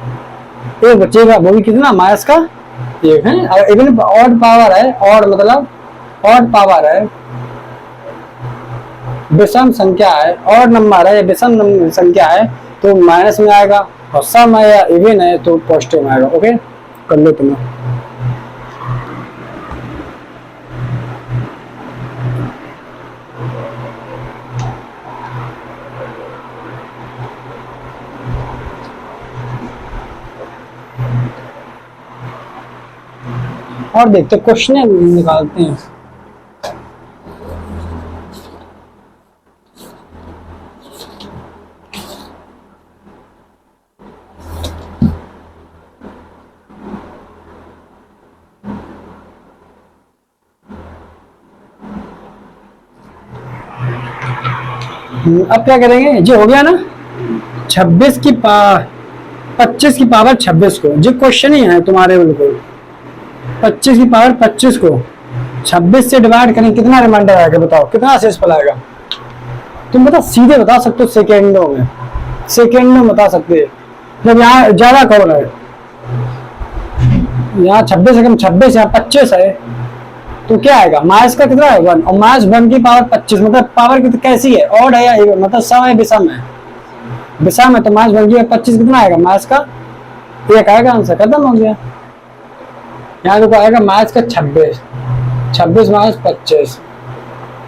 1 बचेगा, वो भी कितना माइनस का 1 है। और इवन ऑड पावर है, ऑड मतलब ऑड पावर है, विषम संख्या है, ऑड नंबर है, विषम संख्या है तो माइनस में आएगा, और सम है या इवन है तो पॉजिटिव में आएगा। ओके कर लो तुम्हें। और देखते क्वेश्चन निकालते हैं। अब क्या करेंगे, जो हो गया ना 26 की 25 की पावर 26 को, जो क्वेश्चन ही है तुम्हारे बिल्कुल 25 की पावर 25 को 26 से डिवाइड करें, कितना रिमाइंडर आएगा बताओ, कितना शेषफल आएगा। तुम बता सीधे बता सकते हो, सेकेंडों में, सेकेंडों में बता सकते हैं। जब यहाँ ज्यादा कौन है, यहाँ 26 है, 26 यहाँ 25 है, तो क्या आएगा माइनस का कितना है 1, और माइनस 1 की पावर 25, मतलब पावर कितनी कैसी है ऑड है या इवन, मतलब सम है विषम है, विषम है तो माइनस 1 की 25 कितना आएगा, माइनस का 1 आएगा, आंसर खत्म हो गया। यहाँ देखो आएगा माइनस का 26 माइनस 25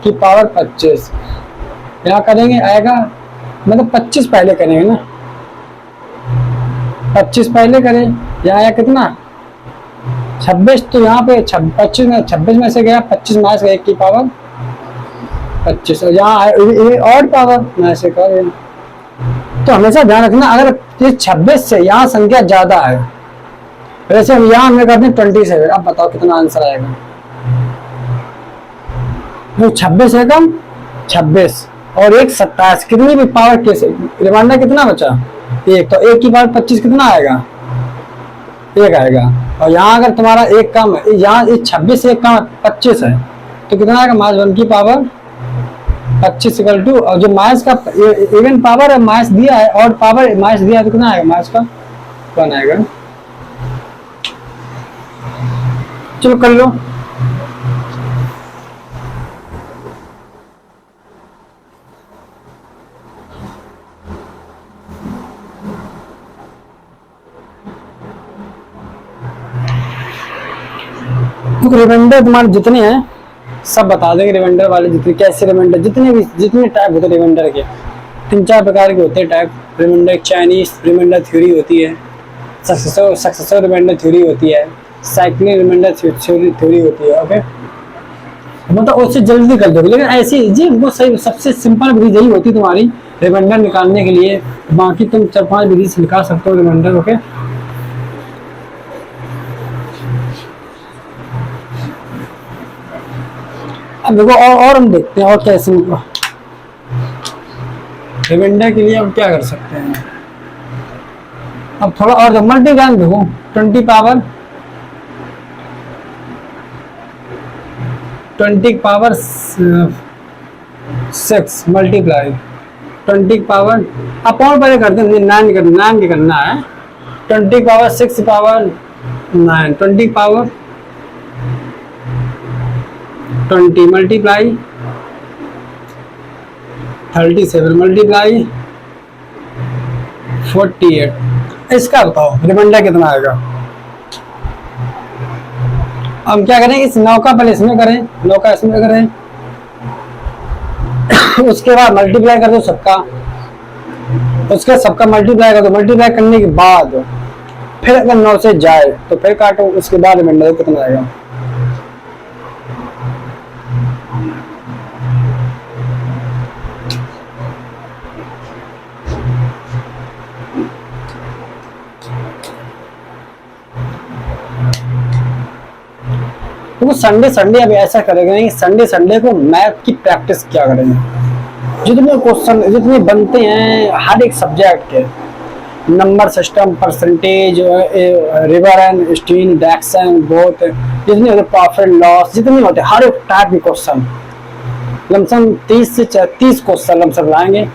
की पावर 25, यहाँ करेंगे आएगा मतलब 25 पहले करेंगे ना, 25 पहले करें, यहाँ आया कितना 26, तो यहाँ पे 26 में से गया 25 माइनस 1 की पावर 25, और यहाँ और पावर माइनस 1 और। तो हमेशा ध्यान रखना अगर ये 26 से यहाँ संख्या ज्यादा है, वैसे हम यहाँ हमने करते हैं 27, अब बताओ कितना आंसर आएगा। तो 26 है कम 26 और 1 27, कितनी भी पावर कैसे, रिमाइंडर कितना बचा 1, तो 1 की पावर 25 कितना आएगा 1 आएगा। और यहाँ अगर तुम्हारा 1 कम है, यहाँ 26 से 1 कम 25 है, तो कितना आएगा माइनस 1 की पावर 25 इक्वल टू, और जो माइनस का इवन पावर है माइनस दिया है और पावर माइनस दिया है तो कितना आएगा माइनस का 1 आएगा। चलो कर लो। रिमाइंडर तुम्हारे जितने हैं सब बता देंगे, रिमाइंडर वाले जितने कैसे रिमाइंडर जितने टाइप होते हैं रिमाइंडर के 3-4 प्रकार के होते हैं type. Remainder Chinese remainder theory होती है, सक्सेसर रिमाइंडर थ्योरी होती है, साइक्लिक रिमाइंडर थ्योरी होती है। ओके, मतलब उससे जल्दी कर दोगे, लेकिन ऐसी जी वो सही सबसे सिंपल विधि यही होती है तुम्हारी रिमाइंडर निकालने के लिए। बाकी तुम 4-5 विधि से निकाल सकते हो रिमाइंडर। ओके, अब देखो और हम देखते हैं और कैसे रिमाइंडर के लिए हम क्या कर सकते हैं। अब थोड़ा और मल्टीप्लाई देखो 20 पावर 6 मल्टीप्लाई 20 पावर अपॉन पहले करते हैं 9 के करना है। 20 power 6 power 9 20 power 20 multiply 37 multiply 48। इसका बताओ रिमाइंडर कितना आएगा। हम क्या करें, इस 9 का पहले इसमें करें, 9 का इसमें करें उसके बाद मल्टीप्लाई कर दो सबका, उसके सबका मल्टीप्लाई कर दो। मल्टीप्लाई करने के बाद फिर अगर 9 से जाए तो फिर काटो, उसके बाद रिमाइंडर कितना आएगा। तो संडे अब ऐसा करेंगे, संडे को मैथ की प्रैक्टिस क्या करेंगे। जितने क्वेश्चन जितने बनते हैं हर एक सब्जेक्ट के, number system, percentage, river and stream, direction, boat, जितने होते प्रॉफिट लॉस, जितने होते हर एक टाइप के क्वेश्चन लमसम 30 से 30 क्वेश्चन लमसम लाएंगे।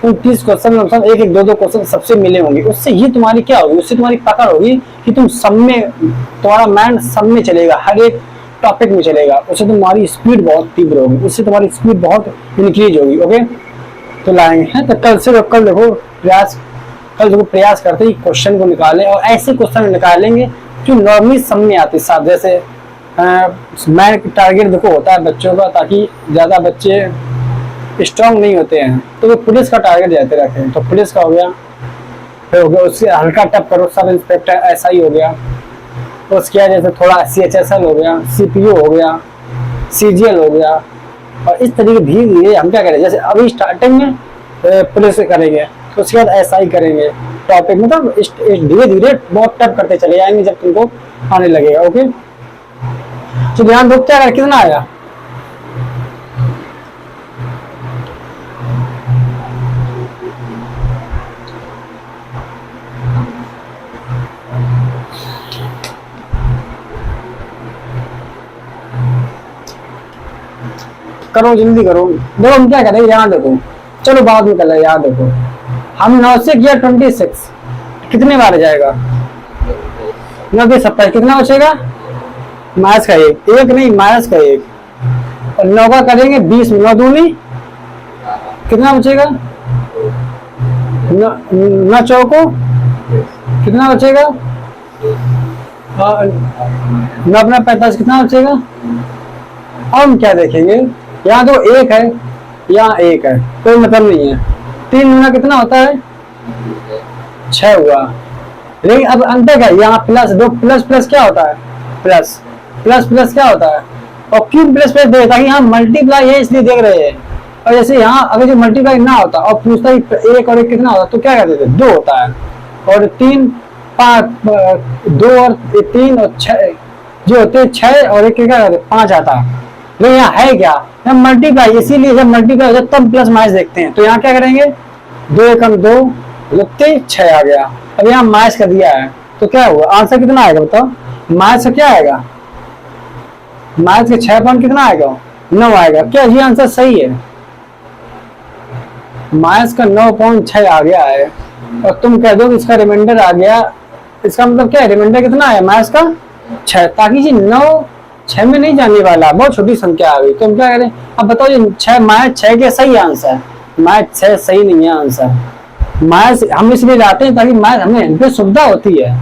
उन 30 क्वेश्चन लमसम एक 2 क्वेश्चन सबसे मिले होंगे। उससे ही तुम्हारी क्या होगी, उससे तुम्हारी पकड़ होगी कि तुम सब में, तुम्हारा माइंड सब में चलेगा, हर एक टॉपिक में चलेगा। उससे तुम्हारी स्पीड बहुत तीव्र होगी, उससे तुम्हारी स्पीड बहुत इंक्रीज होगी। ओके, तो लाएंगे हैं। तो कल देखो प्रयास करते हैं क्वेश्चन को निकालें और ऐसे क्वेश्चन निकालेंगे जो नॉर्मली सब में आते साथ। जैसे मैं टारगेट देखो होता है बच्चों का, ताकि ज्यादा बच्चे स्ट्रॉन्ग नहीं होते हैं तो वो पुलिस का टारगेट देते रहते हैं। तो पुलिस का हो गया, फिर हो गया उससे हल्का टप करो सब इंस्पेक्टर ऐसा ही हो गया। उसके बाद जैसे थोड़ा CHSL हो गया, CPU हो गया, CGL हो गया। और इस तरीके धीरे धीरे हम क्या करें, जैसे अभी स्टार्टिंग में पुलिस करेंगे तो उसके बाद ऐसा ही करेंगे टॉपिक, मतलब धीरे धीरे बहुत टप करते चले जाएंगे जब तुमको आने लगेगा। ओके, तो ध्यान दो क्या कितना आया। करो जल्दी करो। देखो हम क्या करेंगे, यहाँ देखो, चलो बाद में कर ले। यहाँ देखो हम 9 से किया 26, कितने बार जाएगा 9 के 27, कितना बचेगा माइनस का 1 नहीं माइनस का 1, और 9 का करेंगे 20 में 9 दूनी कितना बचेगा 9 चौको कितना बचेगा 9 अपना 45 कितना बचेगा। अब हम क्या देखेंगे, यहाँ तो 1 है, यहाँ 1 है, कोई मतलब नहीं है। 3 गुना कितना होता है 6 हुआ। लेकिन अब अंतर क्या, यहाँ प्लस 2 प्लस क्या होता है प्लस क्या होता है, और क्यों प्लस दे, ताकि यहाँ मल्टीप्लाई है इसलिए देख रहे हैं। और जैसे यहाँ अगर जो मल्टीप्लाई ना होता और पूछता ही 1 और 1 कितना होता तो क्या कहते थे 2 होता है, और 3 5 2 और 3 और 6 जो होते 6 और 1 क्या कहते 5 आता। लेकिन यहाँ है क्या, यहाँ मल्टीप्लाई, इसीलिए जब मल्टीप्लाई हो जाए तब प्लस माइनस देखते हैं। तो यहाँ क्या करेंगे 2 एकम 2 6 आ गया। अब यहाँ माइनस का दिया है तो क्या हुआ, आंसर कितना आएगा बताओ, माइनस का क्या आएगा, माइनस के 6 पॉइंट कितना आएगा 9 आएगा। क्या ये आंसर सही है, माइनस का 9.6 आ गया है और तुम कह दो कि इसका रिमाइंडर आ गया, इसका मतलब क्या है, रिमाइंडर कितना है माइनस का 6, ताकि जी 9 6 में नहीं जाने वाला, बहुत छोटी संख्या आ गई। तो हम क्या करें, अब बताओ ये 6 माइनस 6 के सही आंसर, माइनस 6 सही नहीं है आंसर। माइनस हम इसलिए लाते हैं ताकि माइनस हमें इनपे सुविधा होती है,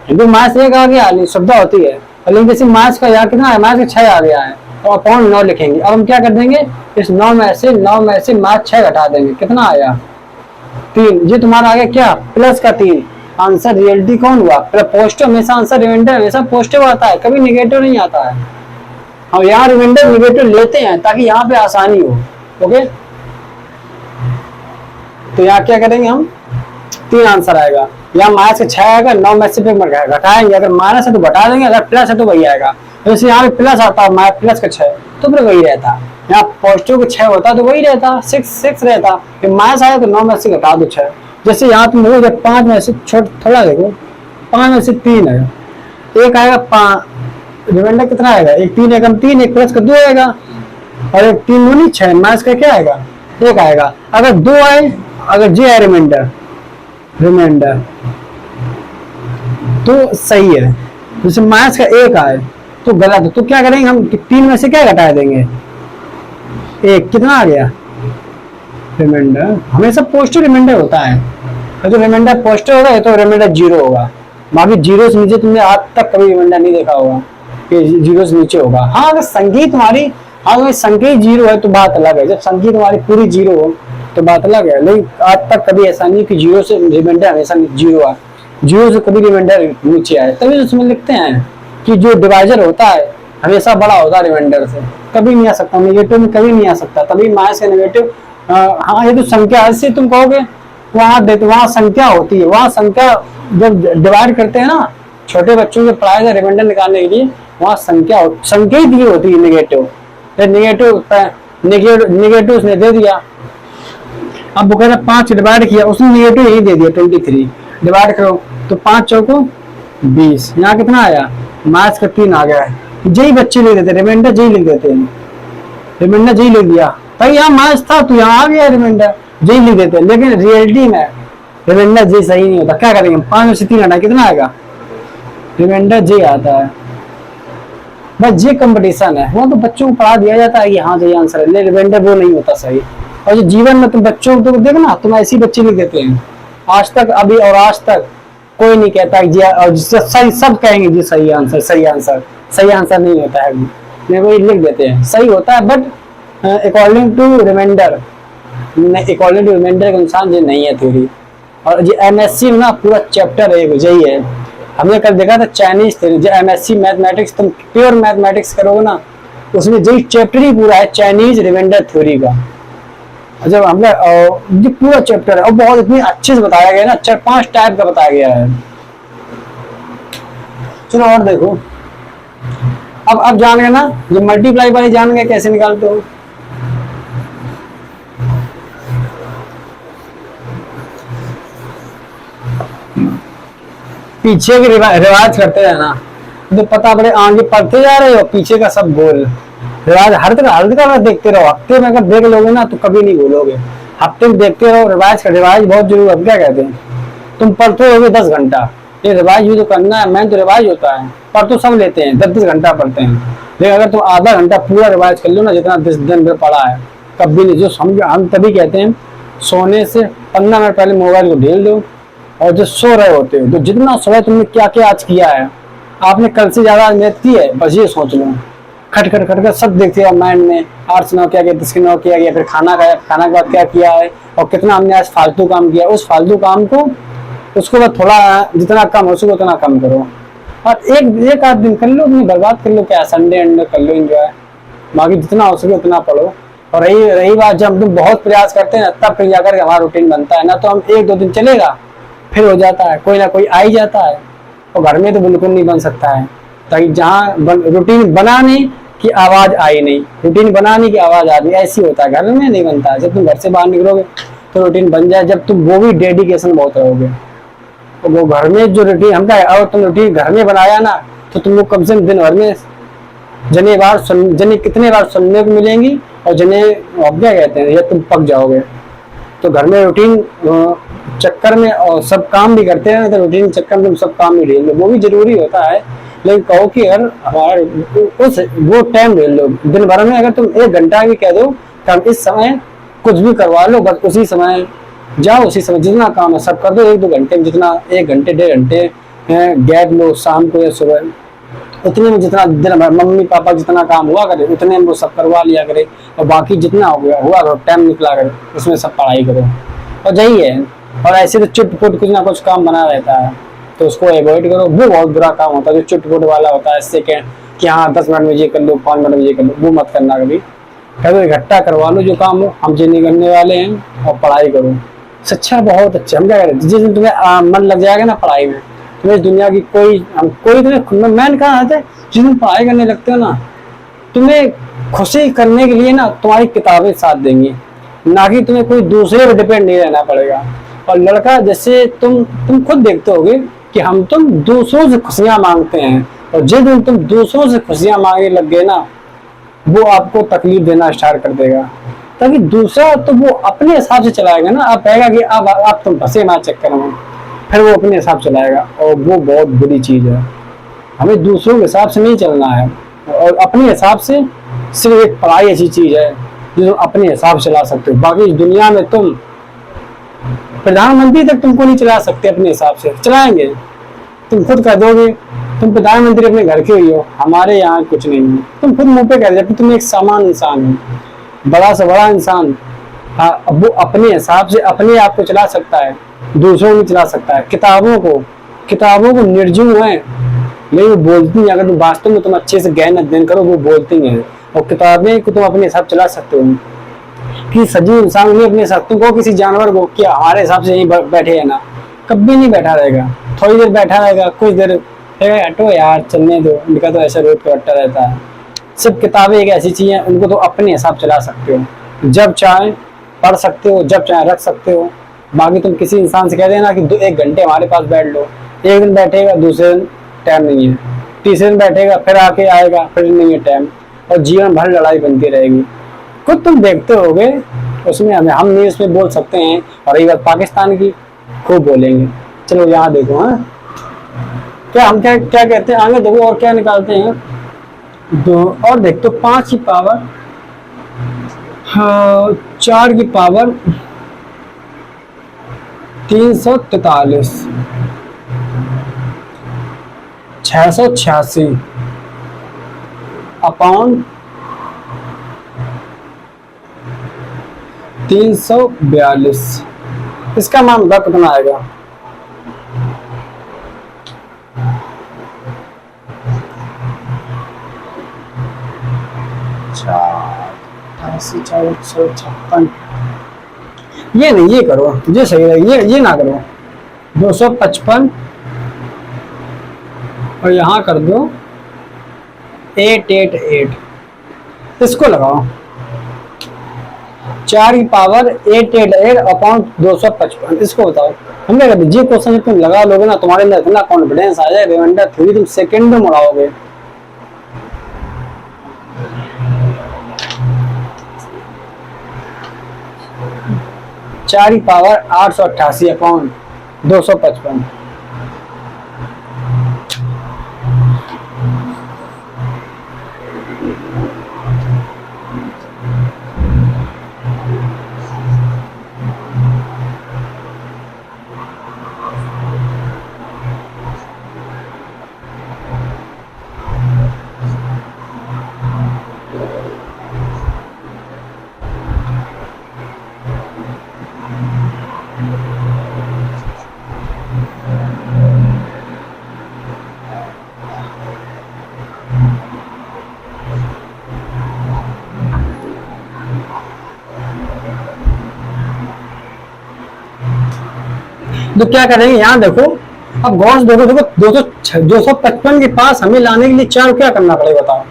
इनपे माइनस 1 आ गया नहीं सुविधा होती है, लेकिन जैसे माइनस का यहाँ कितना है, माइनस 6 आ गया है और अपॉन 9 लिखेंगे। अब हम क्या कर देंगे, इस 9 में से माइनस 6 घटा देंगे, कितना आया 3। ये तुम्हारा आ गया क्या, प्लस का 3। आंसर रियलिटी कौन हुआ, पॉजिटिव। हमेशा आंसर रिमाइंडर हमेशा पॉजिटिव आता है, कभी निगेटिव नहीं आता है। हम यहाँ रिमाइंडर निगेटिव लेते हैं ताकि यहाँ पे आसानी हो। ओके, तो यहाँ क्या करेंगे हम, 3 आंसर आएगा। यहाँ माइनस का 6 आएगा, 9 में से घटाएंगे, अगर माइनस है तो घटा देंगे, अगर प्लस है तो वही आएगा। जैसे यहाँ पे प्लस आता है, प्लस का 6 तो फिर वही रहता, यहाँ पॉजिटिव का 6 होता तो वही रहता, 6 रहता। फिर माइनस आया तो 9 में से घटा दो 6। जैसे यहाँ तुम देखो, जब 5 में से थोड़ा देखो, 5 में से 3 है, एक आएगा 5, रिमाइंडर कितना आएगा, एक 3 है, 3 एक प्लस का 2 आएगा, और एक 3 दूनी 6, माइनस का क्या आएगा 1 आएगा। अगर 2 आए, अगर जे है रिमाइंडर तो सही है, जैसे माइनस का 1 आए तो गलत है। तो क्या करेंगे हम, 3 में से क्या घटा देंगे, 1, कितना आ गया रिमाइंडर। हमेशा पॉजिटिव रिमाइंडर होता है, तो रिमाइंडर पॉजिटिव होगा तो रिमाइंडर 0 होगा। बाकी 0 से नीचे तुमने आज तक कभी रिमाइंडर नहीं देखा होगा कि 0 से नीचे होगा। हाँ, अगर संख्या तुम्हारी, हाँ संख्या 0 है तो बात अलग है, जब संख्या तुम्हारी पूरी 0 हो तो बात अलग है। लेकिन आज तक कभी ऐसा नहीं कि 0 से रिमाइंडर हमेशा 0 आए, 0 से कभी रिमाइंडर नीचे आए। तभी उसमें लिखते हैं कि जो डिवाइजर होता है हमेशा बड़ा होता है रिमाइंडर से, कभी नहीं आ सकता, निगेटिव में कभी नहीं आ सकता। तभी माइनस का निगेटिव, हाँ ये तो संख्या, ऐसे तुम कहोगे वहाँ संख्या होती है, वहाँ संख्या जब डिवाइड करते हैं ना, छोटे बच्चों के पढ़ाए जाए रिमाइंडर निकालने के लिए, वहाँ संख्या ही दी होती है निगेटिव। निगेटिव उसने दे दिया, अब वो कह रहा 5 डिवाइड किया, उसने निगेटिव यही दे दिया 23, डिवाइड करो तो 5 चौको 20, यहाँ कितना आया माइनस का 3 आ गया है। यही बच्चे लिख देते, रिमाइंडर यही लिख देते हैं, रिमाइंडर यही लिख दिया, भाई यहाँ माइनस था तो यहाँ आ गया रिमाइंडर, यही लिख देते हैं। लेकिन रियलिटी में रिमाइंडर जी सही नहीं होता। क्या करेंगे, 5 में से 3 हटा कितना आएगा, रिमाइंडर जी आता है। बस ये कंपटीशन है, वो तो बच्चों को पढ़ा दिया जाता है कि हाँ सही आंसर है, रिमाइंडर वो नहीं होता सही। और जो जीवन में तुम बच्चों को तो देखना, तुम ऐसी बच्चे लिख देते हैं, आज तक अभी और आज तक कोई नहीं कहता जी, और सही सब कहेंगे जी सही आंसर, सही आंसर नहीं होता है, वही लिख देते हैं सही होता है, बट अकॉर्डिंग टू रिमाइंडर के अनुसार ये नहीं है थ्योरी। और ये एमएससी में ना पूरा चैप्टर है यही है, हमने कल देखा था चाइनीज थ्योरी। जो एमएससी मैथमेटिक्स, तुम प्योर मैथमेटिक्स करोगे ना, उसमें यही चैप्टर ही पूरा है चाइनीज रिमाइंडर थ्योरी का। जब हमने ये पूरा चैप्टर है और बहुत इतनी अच्छे से बताया गया ना, 4-5 टाइप का बताया गया है। चलो और देखो, अब जान गए ना, ये मल्टीप्लाई वाली जान गए कैसे निकालते हो। पीछे की रिवाज करते रहना, तो पता पड़े आगे पढ़ते जा रहे हो, पीछे का सब गोल रिवाज हर तरह देखते रहो। हफ्ते में अगर देख लोगे ना तो कभी नहीं भूलोगे, हफ्ते में देखते रहो। रिवाज बहुत जरूरी है। क्या कहते हैं, तुम पढ़ते रहोगे 10 घंटा, ये रिवाज भी तो करना है, मैं तो रिवाज होता है, पढ़ तो सब लेते हैं, 10-10 घंटा पढ़ते हैं, लेकिन अगर तुम आधा घंटा पूरा रिवाज कर लो ना, जितना 10 दिन में पढ़ा है, कभी नहीं। जो हम तभी कहते हैं सोने से 15 मिनट पहले मोबाइल को ढील दो, और जो सो रहे होते हो तो जितना सुबह तुमने क्या क्या आज किया है, आपने कल से ज्यादा मेहनत की है, बस ये सोच लो, खट खट सब देखते हो माइंड में, 8 से 9 क्या किया, 10 से 9 किया गया, फिर खाना खाया, खाना के बाद क्या किया है, और कितना हमने आज फालतू काम किया। उस फालतू काम को उसको बाद थोड़ा जितना कम हो सके उतना कम करो, और एक आध दिन कर लो, अपनी बर्बाद कर लो, क्या संडे अंडे कर लो एंजॉय, बाकी जितना हो सके उतना पढ़ो। और रही बात, जब हम तुम बहुत प्रयास करते हैं तब फिर जाकर हमारा रूटीन बनता है ना, तो हम 1-2 दिन चलेगा फिर हो जाता है, कोई ना कोई आ ही जाता है। और घर में तो बिल्कुल नहीं बन सकता है, ताकि जहाँ रूटीन बनाने की आवाज आई नहीं, रूटीन बनाने की आवाज आ रही, ऐसी होता है, घर में नहीं बनता है। जब तुम घर से बाहर निकलोगे तो रूटीन बन जाए, जब तुम वो भी डेडिकेशन बहुत रहोगे। तो वो घर में जो रूटीन हमका है, और तुम रूटीन घर में बनाया ना, तो तुम लोग कम से कम दिन भर में जने कितने बार सुनने को मिलेंगी, और जने क्या कहते हैं, या तुम पक जाओगे। तो घर में रूटीन चक्कर में और सब काम भी करते हैं, तो रूटीन चक्कर में तुम सब काम भी ले लो, वो भी जरूरी होता है। लेकिन कहो कि अगर हमारा उस वो टाइम ले लो दिन भर में, अगर तुम 1 घंटा भी कह दो कि हम इस समय कुछ भी करवा लो, बस उसी समय जाओ, उसी समय जितना काम है सब कर दो, 1-2 घंटे में जितना 1 घंटे 1.5 घंटे गैप लो शाम को या सुबह, उतने में जितना दिन भर मम्मी पापा जितना काम हुआ करे उतने में वो सब करवा लिया करे, और बाकी जितना हो गया हुआ करो, टाइम निकला करे उसमें सब पढ़ाई करो। और यही है। और ऐसे तो चुटपुट कुछ ना कुछ काम बना रहता है, तो उसको अवॉइड करो, वो बहुत बुरा काम होता है जो चुटपुट वाला होता है। इससे क्या कि हाँ 10 मिनट में ये कर लो, 5 मिनट में ये कर लो, वो मत करना कभी। कभी इकट्ठा करवा लो जो काम हो, हम ये नहीं करने वाले हैं, और पढ़ाई करो। शिक्षा बहुत अच्छा, हम क्या करें, जिस दिन तुम्हें मन लग जाएगा ना पढ़ाई में, तुम्हें दुनिया की कोई तुम्हें मैंने कहा था, जिस दिन पढ़ाई करने लगते हो ना, तुम्हें खुशी करने के लिए ना तुम्हारी किताबें साथ देंगी, ना कि तुम्हें कोई दूसरे पर डिपेंड नहीं रहना पड़ेगा। और लड़का जैसे तुम खुद देखते होगे कि तुम दूसरों से खुशियां मांगते हैं, और जिस दिन तुम दूसरों से खुशियां मांगने लग गए ना, वो आपको तकलीफ देना स्टार्ट कर देगा। ताकि दूसरा तो वो अपने हिसाब से चलाएगा ना, आप कहेगा कि आप तुम फंसे हमारे चक्कर में, फिर वो अपने हिसाब चलाएगा, और वो बहुत बुरी चीज है। हमें दूसरों के हिसाब से नहीं चलना है, और अपने हिसाब से सिर्फ एक पढ़ाई ऐसी चीज है जो तुम अपने हिसाब से चला सकते हो। बाकी दुनिया में तुम प्रधानमंत्री तक तुमको नहीं चला सकते, अपने हिसाब से चलाएंगे तुम खुद कर दोगे, तुम प्रधानमंत्री अपने घर के ही हो, हमारे यहाँ कुछ नहीं है। तुम खुद मुंह पे कह देते तुम एक सामान्य इंसान हो, बड़ा से बड़ा इंसान। हाँ, वो अपने हिसाब से अपने आप को चला सकता है, दूसरों को चला सकता है। किताबों को निर्जीव है, लेकिन वो बोलती हैं। अगर तुम वास्तव में तुम अच्छे से ज्ञान अध्ययन करो, वो बोलती हैं। और किताबें को तुम अपने हिसाब चला सकते हो कि सजीव इंसान नहीं अपने हिसाब, तुमको किसी जानवर को क्या हमारे हिसाब से यहीं बैठे है ना, कभी नहीं बैठा रहेगा, थोड़ी देर बैठा रहेगा, कुछ देर हटो यार चलने दो, इनका तो ऐसा रोड पर अट्टा रहता है। सिर्फ किताबें एक ऐसी चीज है, उनको तो अपने हिसाब चला सकते हो, जब चाहे पढ़ सकते हो, जब चाहे रख सकते हो। बाकी तुम किसी इंसान से कह देना कि 1 घंटे हमारे पास बैठ लो, एक दिन बैठेगा, दूसरे दिन टाइम नहीं है, तीसरे दिन बैठेगा, फिर आके आएगा, फिर नहीं है टाइम, और जीवन भर लड़ाई बनती रहेगी। खुद तुम देखते होगे, उसमें हम नहीं उसमें बोल सकते हैं। और रही बात पाकिस्तान की, खूब बोलेंगे। चलो यहाँ देखो, हाँ क्या हम क्या कहते हैं, आगे देखो और क्या निकालते हैं। और देख तो 5 की पावर, हाँ 4 की पावर 343, 686 अपॉन 342, इसका मान बता कितना आएगा। ये नहीं, ये करो, ये सही है, ये ना करो। 255 और यहाँ कर दो 888, इसको लगाओ। 4 की पावर 888 अपॉन 255, इसको बताओ। हम क्या कहते हैं, ये क्वेश्चन तुम लगा लोगे ना, तुम्हारे अंदर इतना कॉन्फिडेंस आ जाए, रिमाइंडर थ्योरी तुम सेकंड में उड़ाओगे। चार की पावर 888 अपॉन 255, तो क्या करेंगे, यहाँ देखो, अब गौर से देखो 255 के पास हमें लाने के लिए 4 क्या करना पड़ेगा बताओ।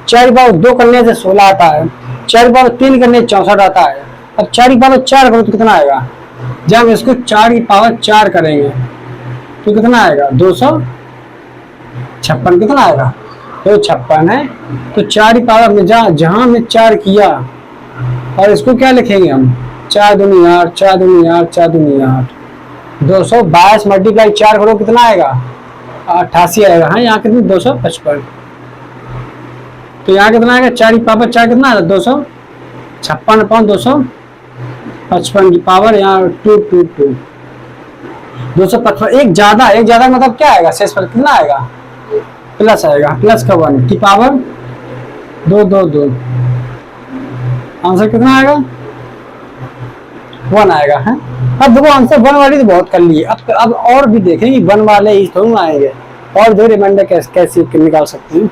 4 पावर 2 करने से 16 आता है, 4 पावर 3 करने से 64 आता है। अब 4 की पावर 4 करो तो कितना आएगा, जब हम इसको 4 की पावर 4 करेंगे तो कितना आएगा, 256, कितना आएगा 256 है। तो 4 की पावर में जहां हमने 4 किया, और इसको क्या लिखेंगे हम 4 दूनी 8, 4 दूनी 8, 4 दूनी 8, 222 मल्टीप्लाई 4 करो कितना आएगा? 88 आएगा। हाँ, यहाँ कितनी 255। तो यहाँ कितना आएगा? 4 की पावर 4 कितना है? 256 अपॉन 255 की पावर यहाँ 222, 255। एक ज्यादा मतलब क्या आएगा? शेषफल कितना आएगा? प्लस आएगा, प्लस का 1 की पावर 222। आंसर कितना आएगा? 1 आएगा है। अब देखो आंसर 1 वाली तो बहुत कर ली। अब और भी देखेंगे 1 वाले ही थोड़ी आएंगे, और जो रिमाइंडर कैसे निकाल सकते हैं।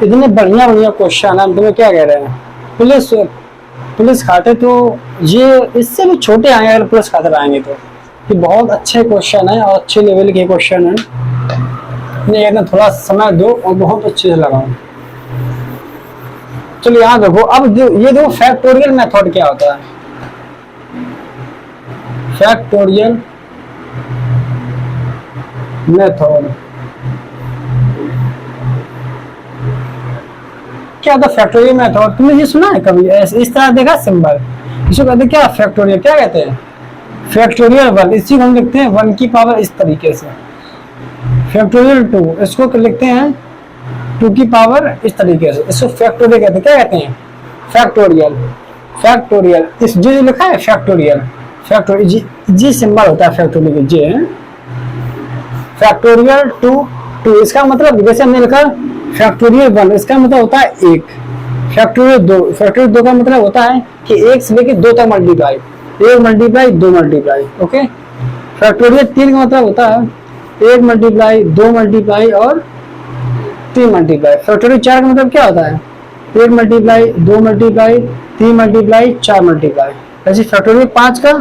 इतने बढ़िया बढ़िया क्वेश्चन है, हम तुम्हें क्या कह रहे हैं? पुलिस खाते तो ये इससे भी छोटे आएंगे अगर पुलिस खाते आएंगे तो। ये बहुत अच्छे क्वेश्चन है और अच्छे लेवल के क्वेश्चन है। इन्हें थोड़ा समय दो और बहुत अच्छे से लगाओ। चलो यहाँ देखो, अब ये देखो फैक्टोरियल मेथड क्या होता है। फैक्टोरियल मेथड क्या होता है? फैक्टोरियल मेथड तुमने ये सुना है कभी? इस तरह देखा सिंबल? इसको कहते हैं क्या? फैक्टोरियल। क्या कहते हैं? फैक्टोरियल 1। इसी को हम लिखते हैं 1 की पावर इस तरीके से। फैक्टोरियल 2 इसको लिखते हैं 2 की पावर इस तरीके से। इसको फैक्टोरियल कहते हैं। क्या कहते हैं? फैक्टोरियल। फैक्टोरियल इस जो लिखा है फैक्टोरियल, फैक्टोरियल जी सिंबल होता है फैक्टोरियल जी है। फैक्टोरियल 2 इसका मतलब जैसे हमने लिखा फैक्टोरियल 1 इसका मतलब होता है 1। फैक्टोरियल 2 का मतलब होता है कि 1 से लेकर 2 तक multiply, 1 multiply 2 multiply. Okay. Factorial 3 का मतलब होता है 1 मल्टीप्लाई 2 मल्टीप्लाई और 3 मल्टीप्लाई। फैक्टोरियल 4 का मतलब क्या होता है? 1 मल्टीप्लाई 2 मल्टीप्लाई 3 मल्टीप्लाई 4 मल्टीप्लाई। ऐसे फैक्टोरियल 5 का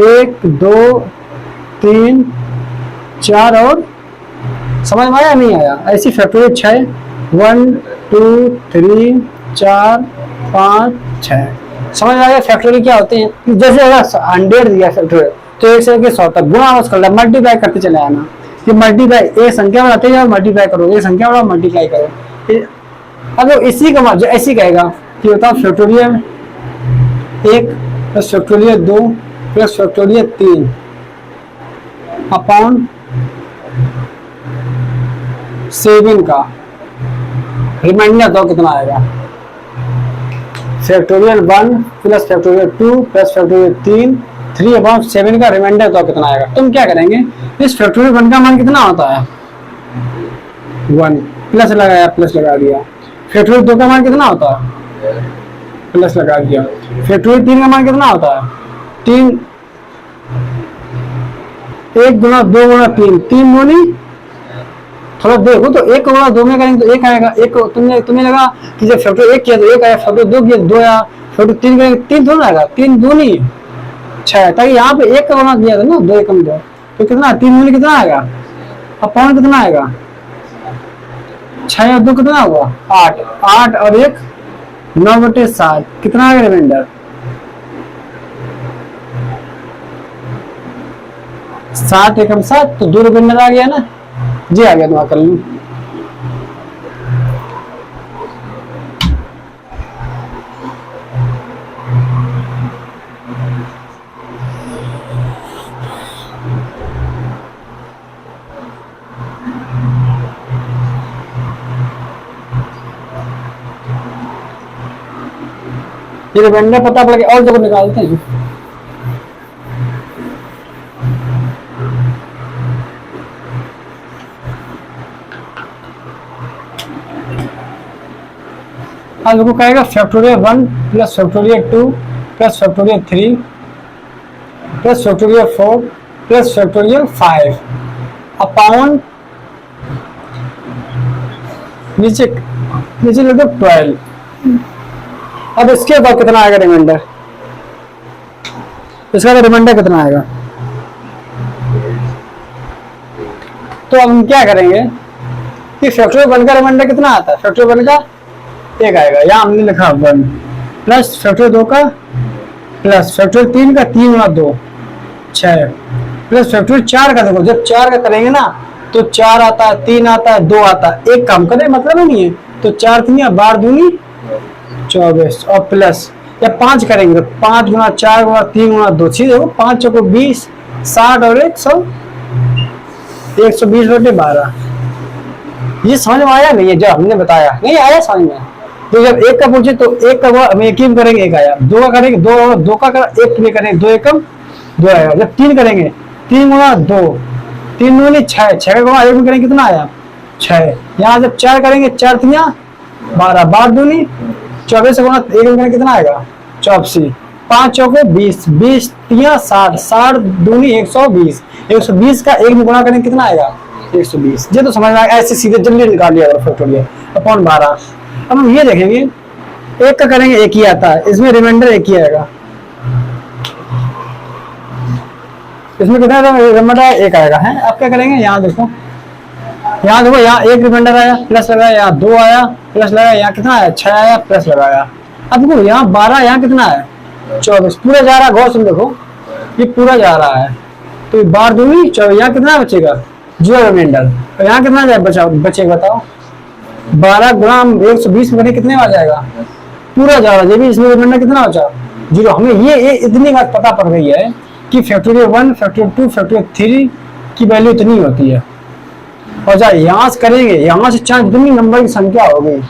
1 2 3 4 और समझ में आया नहीं आया? ऐसी फैक्टोरियल 6 1 2 3 4 5 6 समझ में आ गया? फैक्टोरियल क्या होते हैं? जैसे अगर 100 दिया फैक्टोरियल तो 1 से लेकर 100 तक गुणा उसका मल्टीप्लाई करते चले आना। ये मल्टीप्लाई एक संख्या बढ़ाते जाओ मल्टीप्लाई करो, एक संख्या बढ़ाओ मल्टीप्लाई करो। अब इसी का जो ऐसी कहेगा कि बताओ factorial 1 plus factorial 2 plus factorial 3 upon 7 का रिमाइंडर दो कितना आएगा? Factorial 1 plus factorial 2 plus factorial 3 upon 7 का रिमाइंडर दो कितना आएगा? तुम क्या करेंगे? इस फैक्टोरियल 1 का मान कितना होता है? 1 प्लस लगाया, प्लस लगा दिया। फैक्टोरियल 2 का मान कितना होता है? प्लस लगा दिया। फैक्टोरियल 3 का मान कितना होता है? 3। 1 गुणा 2 गुणा 3 3 दूनी। थोड़ा देखो तो 1 गुणा 2 में करेंगे तो 1 आएगा। एक तुम्हें लगा कि जब फैक्टोरियल 1 किया तो 1 आया, फैक्टोरियल 2 किया तो 2 आया, फैक्टोरियल 3 करेंगे 3 थोड़ा आएगा, 3 दूनी 6। ताकि यहाँ पे 1 का गुणा दिया था ना 2 एकम 2 तो कितना 3 दूनी कितना आएगा? अपॉन कितना आएगा? 6 और 2 कितना हुआ? 8। 8 और 1 9/7 कितना आएगा रिमाइंडर? 7 एकम 7 तो 2 रिमाइंडर आ गया ना जी। आ गया, दुआ कर लूं। ये रिमाइंडर पता पड़ गया और जगह निकालते हैं। आज को कहेगा factorial 1 plus factorial 2 plus factorial 3 plus factorial 4 plus factorial 5 upon नीचे लगभग 12। अब इसके बाद कितना आएगा रिमाइंडर? इसका रिमाइंडर कितना आएगा? तो अब हम क्या करेंगे? कि फैक्टोरियल 1 का रिमाइंडर कितना आता है, फैक्टोरियल 1 का 1 आएगा, यहाँ हमने लिखा 1 प्लस फैक्टोरियल 2 का प्लस फैक्टोरियल 3 का 3 गुना 2 6 प्लस फैक्टोरियल 4 का, देखो जब 4 का करेंगे ना तो 4 आता है, 3 आता है, 2 आता है, एक काम करें मतलब ही नहीं है, तो 4 3 12 दूनी 24 और प्लस या 5 करेंगे तो 5 गुना 4 गुना 3 गुना 2 चीज देखो 5 चौको 20 60 और 120 बटे 12। ये समझ में आया नहीं है जो हमने बताया, नहीं आया समझ में। तो जब 1 का पूछे तो 1 का हम एक ही करेंगे 1 आया, 2 का करेंगे 2 का 1 में करेंगे 2 एकम 2 आएगा, जब 3 करेंगे 3 गुना 2 3 दूनी 6 6 का गुना 1 में करेंगे कितना आया 6। यहाँ जब 4 करेंगे 4 3 12 12 दूनी 24 गुना 1 में करेंगे कितना आएगा 84 5 चौको 20 20 3 60 60 दूनी 120 120 का 1 में गुना करेंगे कितना आएगा 120। ये तो समझ में आएगा, ऐसे सीधे जल्दी निकाल लिया फैक्टोरियल अपॉन 12। अब हम ये देखेंगे 1 का करेंगे 1 ही आता है, इसमें रिमाइंडर 1 ही आएगा, इसमें कितना रिमाइंडर 1 आएगा है। अब क्या करेंगे यहाँ देखो यहाँ 1 रिमाइंडर आया प्लस लगाया, यहाँ 2 आया प्लस लगाया, यहाँ कितना आया 6 आया प्लस लगाया। अब देखो यहाँ 12 यहाँ कितना है 24 पूरा जा रहा है, गौर से देखो ये पूरा जा रहा है, तो 12 दूनी 24 यहाँ कितना बचेगा 0 रिमाइंडर, तो यहाँ कितना बचेगा बताओ 12 गुना 120 में कितने आ जाएगा पूरा जा रहा है, भी इसमें रिमाइंडर कितना बचा 0। हमें ये इतनी बात पता पड़ गई है कि फैक्टोरियल 1 फैक्टोरियल 2 फैक्टोरियल 3 की वैल्यू इतनी होती है। और जब यहाँ से करेंगे यहाँ से चाहे जितनी नंबर की संख्या होगी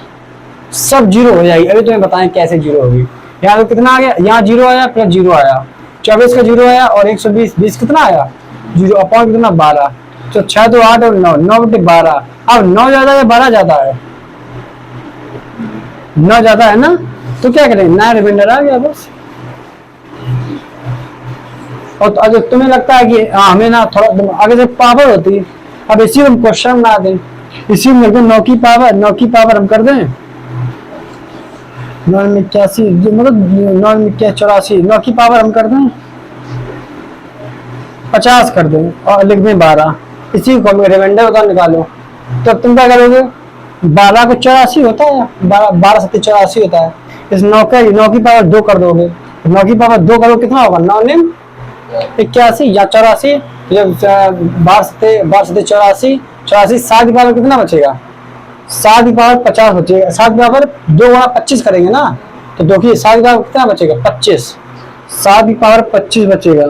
सब 0 हो जाएगी। अभी तुम्हें बताएं कैसे 0 होगी। यहाँ तो कितना आ गया, यहाँ 0 आया प्लस 0 आया, 24 का 0 आया और 120 20 कितना आया 0 अपॉन कितना 12, तो 6 2 8 और 9 9 बटे 12। अब 9 ज्यादा है 12 ज्यादा है 9 ज्यादा है ना, तो क्या करें नया रिमाइंडर आ गया बस। और तो अगर तुम्हें लगता है कि हमें ना थोड़ा आगे से पावर होती, अब इसी हम क्वेश्चन बना दें, इसी में 9 की पावर हम कर दें 9 में 81 मतलब 9 में 84 9 की पावर हम कर दें 50 कर दें और लिख दें 12, इसी को रिमाइंडर होता निकालो। तो तुम क्या करोगे 12 को 84 होता है 12 7 84 होता है, इस 9 की पावर 2 कर दोगे, 9 की पावर 2 करो कितना होगा 9 ने 81 या 84, जब 12 7 84 7 की पावर कितना बचेगा 7 की पावर 50 बचेगा, 7 की पावर 2 गुणा 25 करेंगे ना, तो 2 की 7 की पावर कितना बचेगा 25, 7 की पावर 25 बचेगा।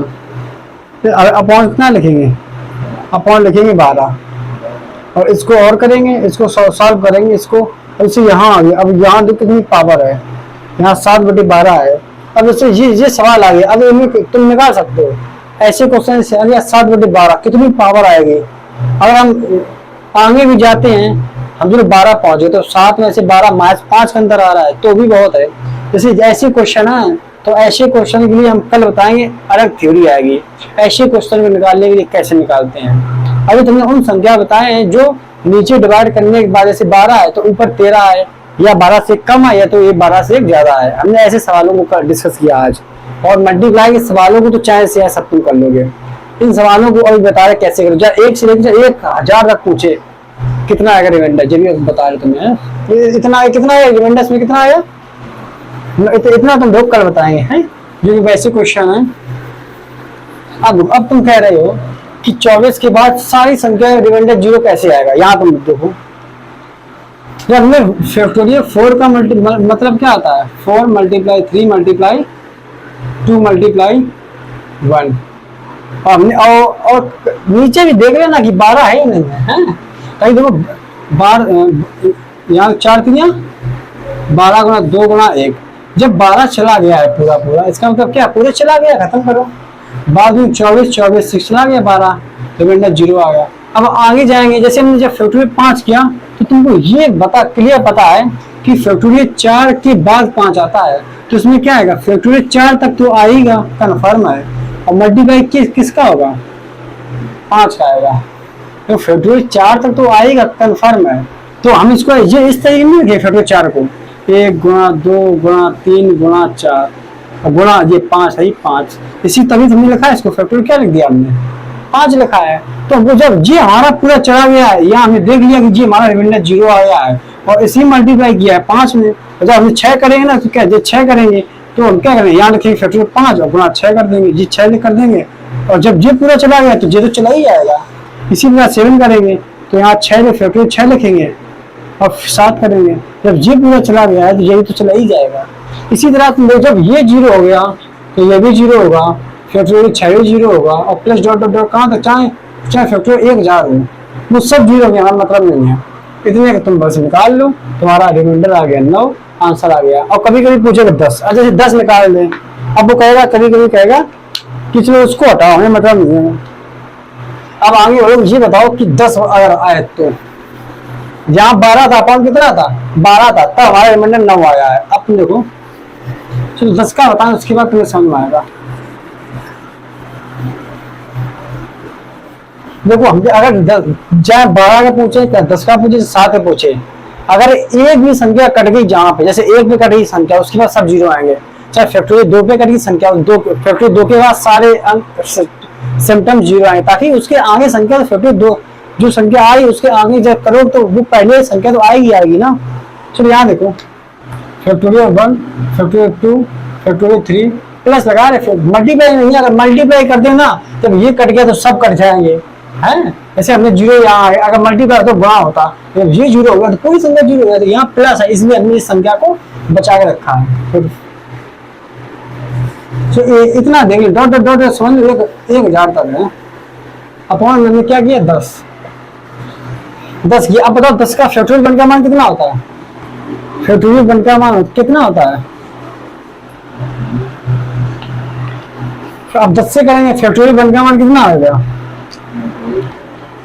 फिर अपॉन कितना लिखेंगे अपॉन लिखेंगे 12 और इसको और करेंगे, इसको सॉल्व करेंगे इसको, और इससे यहाँ आ गया। अब यहाँ देखो कितनी पावर है, यहाँ 7 बटे 12 है। अब इससे ये सवाल आ गया, अब इनमें तुम निकाल सकते हो ऐसे क्वेश्चन से, अगर 7 बटे 12 कितनी पावर आएगी। अगर हम आगे भी जाते हैं हम जो 12 पहुंचे तो 7 में से 12 -5 का अंतर आ रहा है तो भी बहुत है। जैसे ऐसे क्वेश्चन है तो ऐसे क्वेश्चन के लिए हम कल बताएंगे, अलग थ्योरी आएगी ऐसे क्वेश्चन को निकालने के लिए कैसे निकालते हैं। अभी तुमने उन संख्या बताए हैं जो नीचे डिवाइड करने के बाद जैसे 12 है तो ऊपर 13 है, या 12 से कम है या तो ये 12 से ज्यादा है। हमने ऐसे सवालों को डिस्कस किया आज, और मल्टीप्लाई के सवालों को तो चाहे से सब तुम कर लोगे। इन सवालों को अभी बता रहे कैसे करो, चाहे 1 से लेकर 1000 तक पूछे कितना आएगा रिमाइंडर, जब भी बता रहे तुम्हें इतना कितना है रिमाइंडर में कितना आएगा इतना तुम लोग कल बताएंगे हैं, जो कि वैसे क्वेश्चन है। अब तुम कह रहे हो कि 24 के बाद सारी संख्या रिमाइंडर 0 कैसे आएगा। यहाँ तुम देखो जब हमें फैक्टोरियल 4 का मतलब क्या आता है 4 मल्टीप्लाई 3 मल्टीप्लाई 2 मल्टीप्लाई 1। और नीचे भी देख रहे ना कि 12 है या नहीं है, कहीं देखो 12 यहाँ 4 3 12 गुना 2 गुना 1, जब 12 चला गया है पूरा इसका मतलब क्या पूरे चला गया, खत्म करो। बाद में 24 6 चला गया 12, रिमाइंडर 0 आ गया। अब आगे जाएंगे, जैसे हमने जब फैक्टोरियल 5 किया तो तुमको ये क्लियर पता है कि फैक्टोरियल 4 के बाद 5 आता है, तो इसमें क्या आएगा फैक्टोरियल 4 तक तो आएगा कन्फर्म है, और मल्टीप्लाई किसका होगा 5 का आएगा, तो फैक्टोरियल 4 तक तो आएगा कन्फर्म है। तो हम इसको ये इस तरीके में लिखे फैक्टोरियल 4 को 1 गुणा 2 गुणा 3 गुणा 4 गुणा ये 5 है 5, इसी तभी हमने लिखा है इसको फैक्टोरियल क्या लिख दिया हमने 5 लिखा है। तो वो जब जी हमारा पूरा चला गया है, यहाँ हमने देख लिया कि जी हमारा रिमाइंडर 0 आ गया है और इसी मल्टीप्लाई किया है 5 में, तो जब हम 6 करेंगे ना तो क्या, जब 6 करेंगे तो हम क्या करेंगे, यहाँ लिखेंगे फैक्टोरियल 5 और गुणा 6 कर देंगे, जी 6 कर देंगे, और जब जी पूरा चला गया तो जी तो चला ही जाएगा। इसी तरह 7 करेंगे तो यहाँ 6 फैक्टोरियल 6 लिखेंगे और 7 करेंगे, जब जी पूरा चला गया है तो ये तो चला ही जाएगा। इसी तरह तुम देखो जब ये 0 हो गया तो ये भी 0 होगा, फैक्टोरियल 6 भी 0 होगा, और प्लस डॉट डॉट डॉट कहाँ तक, चाहे फैक्टोरियल 1000 हो, वो सब 0 के हमारा मतलब नहीं है। इतने का तुम बस निकाल लो, तुम्हारा रिमाइंडर आ गया 9, आंसर आ गया। और कभी कभी पूछेगा 10, अच्छा 10 निकाल दें, अब वो कहेगा, कभी कभी कहेगा कि चलो उसको हटाओ, हमें मतलब नहीं है। अब आगे बढ़ो, ये बताओ कि 10 अगर आए तो यहाँ 12 था, अपन कितना था 12 था, तब हमारा रिमाइंडर 9 आया है। अब तुम देखो, चलो 10 का बताएं, उसके बाद तुम्हें समझ में आएगा। देखो हम अगर चाहे 12 का पूछे, क्या 10 का पूछे, 7 का पूछे, अगर एक भी संख्या कट गई जहां पे, जैसे 1 पे कट गई संख्या उसके बाद सब 0 आएंगे, चाहे फैक्टोरियल 2 पे कट गई संख्या, फैक्टोरियल 2 के बाद सारे अंक सिम्टम 0 आएंगे, ताकि उसके आगे संख्या, तो फैक्टोरियल 2 जो संख्या आई उसके आगे जब करो तो वो पहले संख्या तो आएगी ना। चलो यहाँ देखो, फैक्टोरियल 1, फैक्टोरियल 2, फैक्टोरियल 3 प्लस लगा रहे, मल्टीप्लाई नहीं, अगर मल्टीप्लाई कर दे ना जब ये कट गया तो सब कट जाएंगे, है जैसे हमने 0 यहाँ है, अगर मल्टीप्लाई तो गुणा होता, जब ये 0 हो गया तो कोई संख्या 0 हो गया, तो यहाँ प्लस है, इसलिए हमने इस संख्या को बचा के रखा है। तो इतना देंगे, डॉट डॉट डॉट समझ 1000 तक है। अपॉन मैंने क्या किया 10 किया। अब बताओ 10 का फैक्टोरियल 1 का मान कितना होता है, फैक्टोरियल 1 का मान कितना होता है, अब 10 से करेंगे, फैक्टोरियल 1 का मान कितना आएगा,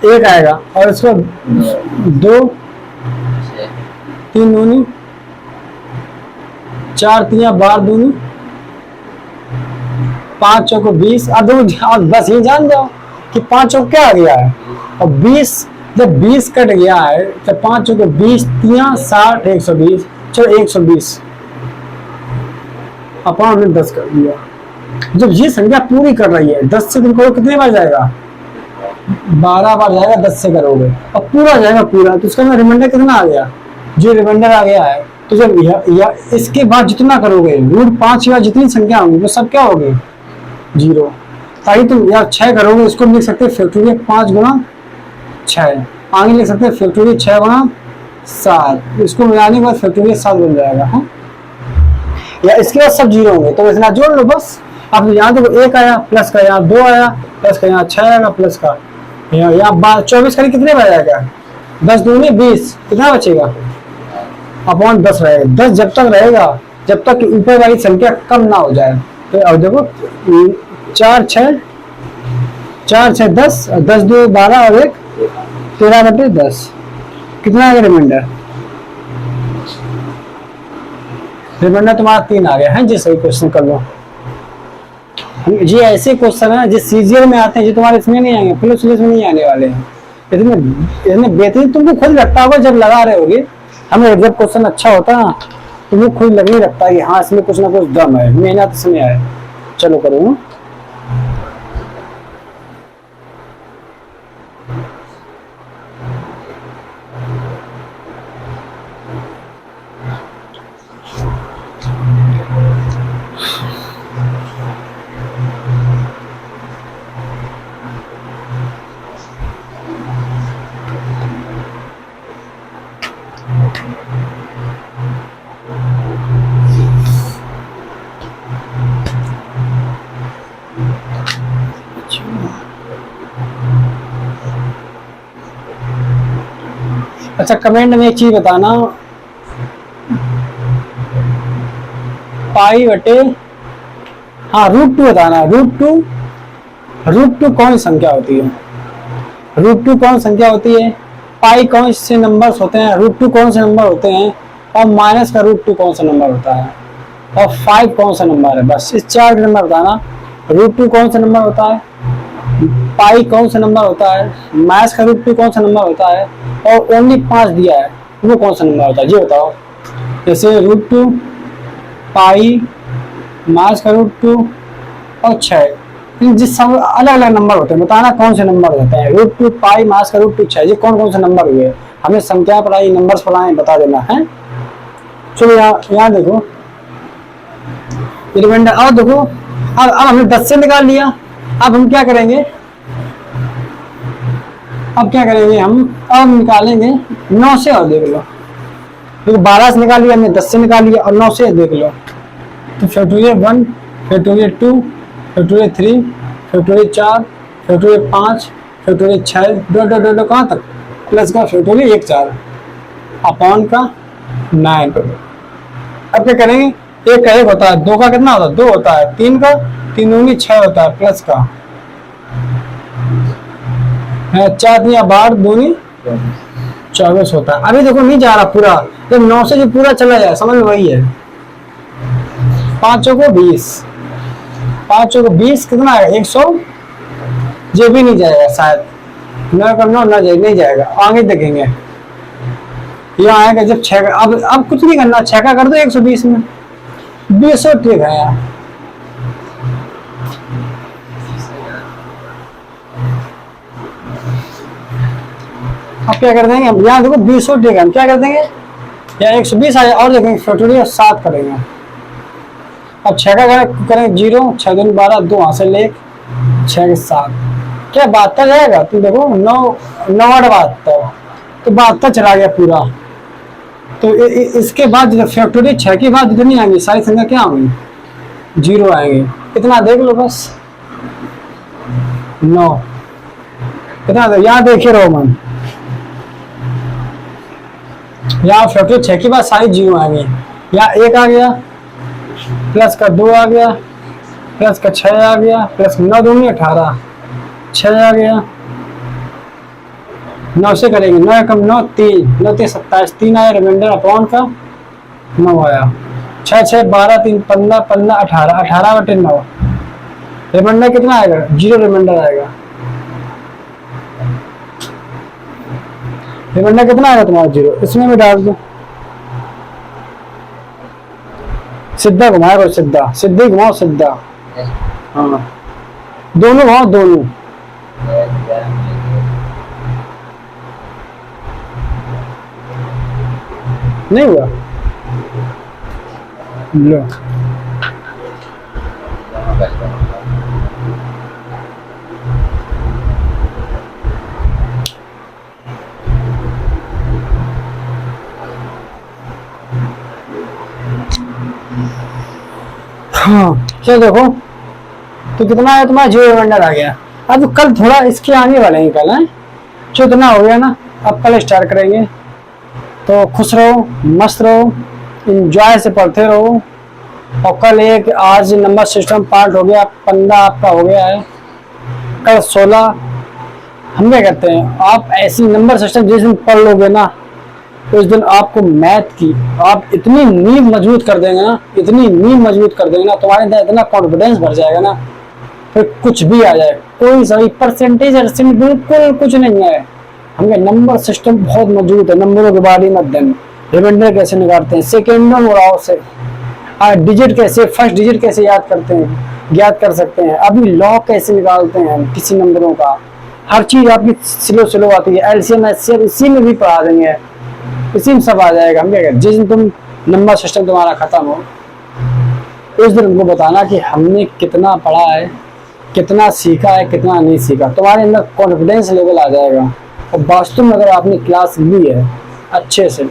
1 आएगा, और इसको 2 3 दूनी 4 3 12 दूनी 5 चौक 20, अब बस ये जान जाओ कि 5 चौक क्या आ गया है, और 20 जब 20 कट गया है तो 5 चौक 20 3 60 120, चलो 120 अपन हमने 10 कर दिया। जब ये संख्या पूरी कर रही है 10 से तुम करो कितने बार जाएगा, 12 बार जाएगा 10 से करोगे, अब पूरा जाएगा पूरा, तो इसका रिमाइंडर कितना आ गया, जो रिमाइंडर आ गया है, तो जब इसके बाद जितना करोगे √5 के बाद जितनी संख्या होंगी वो सब क्या होगी 0, ताकि तुम या 6 करोगे, इसको लिख सकते हैं फैक्टोरियल 5 गुणा 6, आगे लिख सकते हैं फैक्टोरियल 6 गुणा 7, इसको मिलाने के बाद फैक्टोरियल 7 बन जाएगा है, या इसके बाद सब 0 होंगे, तो इतना जोड़ लो बस। अब यहाँ देखो 1 आया, प्लस का यहाँ 2 आया, प्लस का यहाँ 6 आएगा, प्लस का यहाँ 24 करें कितने बच जाएगा, 10 दूनी 20, कितना बचेगा, अपॉन 10 रहेगा। 10 जब तक रहेगा जब तक ऊपर वाली संख्या कम ना हो जाए। तो अब देखो 4 6 10, 10 2 12 और 1 13/10, कितना आएगा रिमाइंडर, रिमाइंडर तुम्हारा 3 आ गया है। जी सही क्वेश्चन कर लो, ये ऐसे क्वेश्चन है जो सीजीएल में आते हैं, जो तुम्हारे इसमें नहीं आएंगे, पुलिस में नहीं आने वाले हैं। इतने बेहतरीन तुमको खुद लगता होगा जब लगा रहे होगे, हमें जब क्वेश्चन अच्छा होता है तुमको खुद लगने लगता है कि हाँ इसमें कुछ ना कुछ दम है, मेहनत इसमें है। चलो करो, अच्छा कमेंट में एक चीज बताना, पाई बटे हाँ √2 बताना, √2 कौन संख्या होती है, √2 कौन संख्या होती है, पाई कौन से नंबर्स होते हैं, √2 कौन से नंबर होते हैं, और माइनस का √2 कौन सा नंबर होता है, और 5 कौन सा नंबर है। बस इस 4 के नंबर बताना, √2 कौन सा नंबर होता है, पाई कौन सा नंबर होता है, माइनस का √2 कौन सा नंबर होता है, और ओनली 5 दिया है वो कौन सा नंबर होता है, ये बताओ। जैसे √2 पाई माइनस का √2 और 6, जिस सब अलग अलग नंबर होते हैं, बताना कौन से नंबर होते हैं। √2 पाई मास का √2 6, ये कौन कौन से नंबर हुए, हमें संख्या पढ़ाई नंबर्स पढ़ाएं बता देना है। चलो यहाँ देखो रिमाइंडर। और देखो अब हमने 10 से निकाल लिया, अब हम क्या करेंगे, हम निकालेंगे 9 से। और देख लो, तो 12 से निकाल लिया हमने, 10 से निकाल लिया, और 9 से देख लो। तो factorial 1, factorial 2, factorial 3, factorial 4, factorial 5, factorial 6, dot कहाँ तक, प्लस का फैक्टोरियल 1 4 अपॉन का 9। अब क्या करेंगे, एक का 1 होता है, 2 का कितना होता है 2 होता है, 3 का 3 दूनी 6 होता है, प्लस का 4 दूनी 12 दूनी 24 होता है। अभी देखो नहीं जा रहा पूरा, जब 9 से जो पूरा चला जाए समझ में वही है। 5 को 20, 5 को 20 कितना आएगा 100, ये भी नहीं जाएगा शायद, 9 का 9 नहीं जाएगा। आगे देखेंगे यहाँ आएगा जब 6 का। अब कुछ नहीं करना, 6 का कर दो 120 में, 20 ठीक है यार। अब क्या कर देंगे, यहाँ देखो 20 ठीक है, हम क्या कर देंगे या 120 आए और देखेंगे फैक्टोरियल 7 करेंगे। अब 6 का करेंगे 0, 6 दूनी 12, 2 वहां से ले 6 के 7, क्या 72 जाएगा। तो देखो 9 9 8 72, तो 72 चला गया पूरा। तो इसके बाद फैक्टोरियल 6 के बाद जितनी आएंगी सारी संख्या क्या होंगी 0 आएंगे। इतना देख लो बस, 9 कितना, यहाँ देखे रहो मन, यहाँ फैक्टोरियल 6 के बाद सारी 0 आएंगे। यहाँ 1 आ गया, प्लस का 2 आ गया, प्लस का 6 आ गया, प्लस 9 दूनी 18, 6 आ गया। 9 से करेंगे, 9 कम 9 3, 9 3 27, 3 आया रिमाइंडर अपॉन का 9 आया, 6 6 12 3 15 15 18, 18/9 रिमाइंडर कितना आएगा 0 रिमाइंडर आएगा। रिमाइंडर कितना आएगा तुम्हारा 0, इसमें भी डाल दो। सीधा घुमाएगा, सीधा सीधे घुमाओ सीधा, हाँ दोनों घुमाओ दोनों। नहीं हुआ लो, हाँ चलो देखो तो कितना है तुम्हारा 0 रिमाइंडर आ गया। अब कल थोड़ा इसके आने वाले हैं, कल है जो इतना हो गया ना, अब कल स्टार्ट करेंगे। तो खुश रहो, मस्त रहो, इंजॉय से पढ़ते रहो। और कल एक आज नंबर सिस्टम पार्ट हो गया, 15 आपका हो गया है, कल 16। हम क्या कहते हैं, आप ऐसी नंबर सिस्टम जिस दिन पढ़ लोगे ना, उस दिन आपको मैथ की आप इतनी नींव मजबूत कर देंगे ना, इतनी नींव मजबूत कर देंगे ना, तुम्हारे अंदर इतना कॉन्फिडेंस भर जाएगा ना, फिर कुछ भी आ जाए, कोई सही परसेंटेज बिल्कुल कुछ नहीं है। हमें नंबर सिस्टम बहुत मजबूत है, नंबरों के बारे में अध्ययन, रिमाइंडर कैसे निकालते हैं, सेकेंडों मुड़ाव से, डिजिट कैसे, फर्स्ट डिजिट कैसे याद करते हैं, याद कर सकते हैं, अभी लॉग कैसे निकालते हैं किसी नंबरों का, हर चीज आपकी स्लो आती है। एलसीएम एचसीएफ इसी में भी पढ़ा देंगे, इसी में सब आ जाएगा। हम क्या कहते हैं, जिस दिन तुम नंबर सिस्टम तुम्हारा खत्म हो उस दिन उनको बताना कि हमने कितना पढ़ा है, कितना सीखा है, कितना नहीं सीखा। तुम्हारे अंदर कॉन्फिडेंस लेवल आ जाएगा। और वास्तव में अगर आपने क्लास ली है अच्छे से,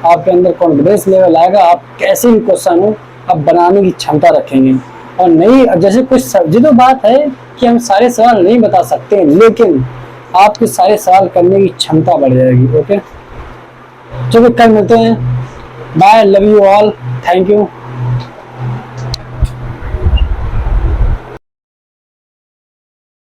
आपके अंदर कॉन्फिडेंस लेवल आएगा, आप कैसे भी क्वेश्चन हो आप बनाने की क्षमता रखेंगे। और नहीं, जैसे कुछ सब्जी तो बात है कि हम सारे सवाल नहीं बता सकते, लेकिन आपके सारे सवाल करने की क्षमता बढ़ जाएगी। ओके, चलो कल मिलते हैं, bye, love you all, thank you.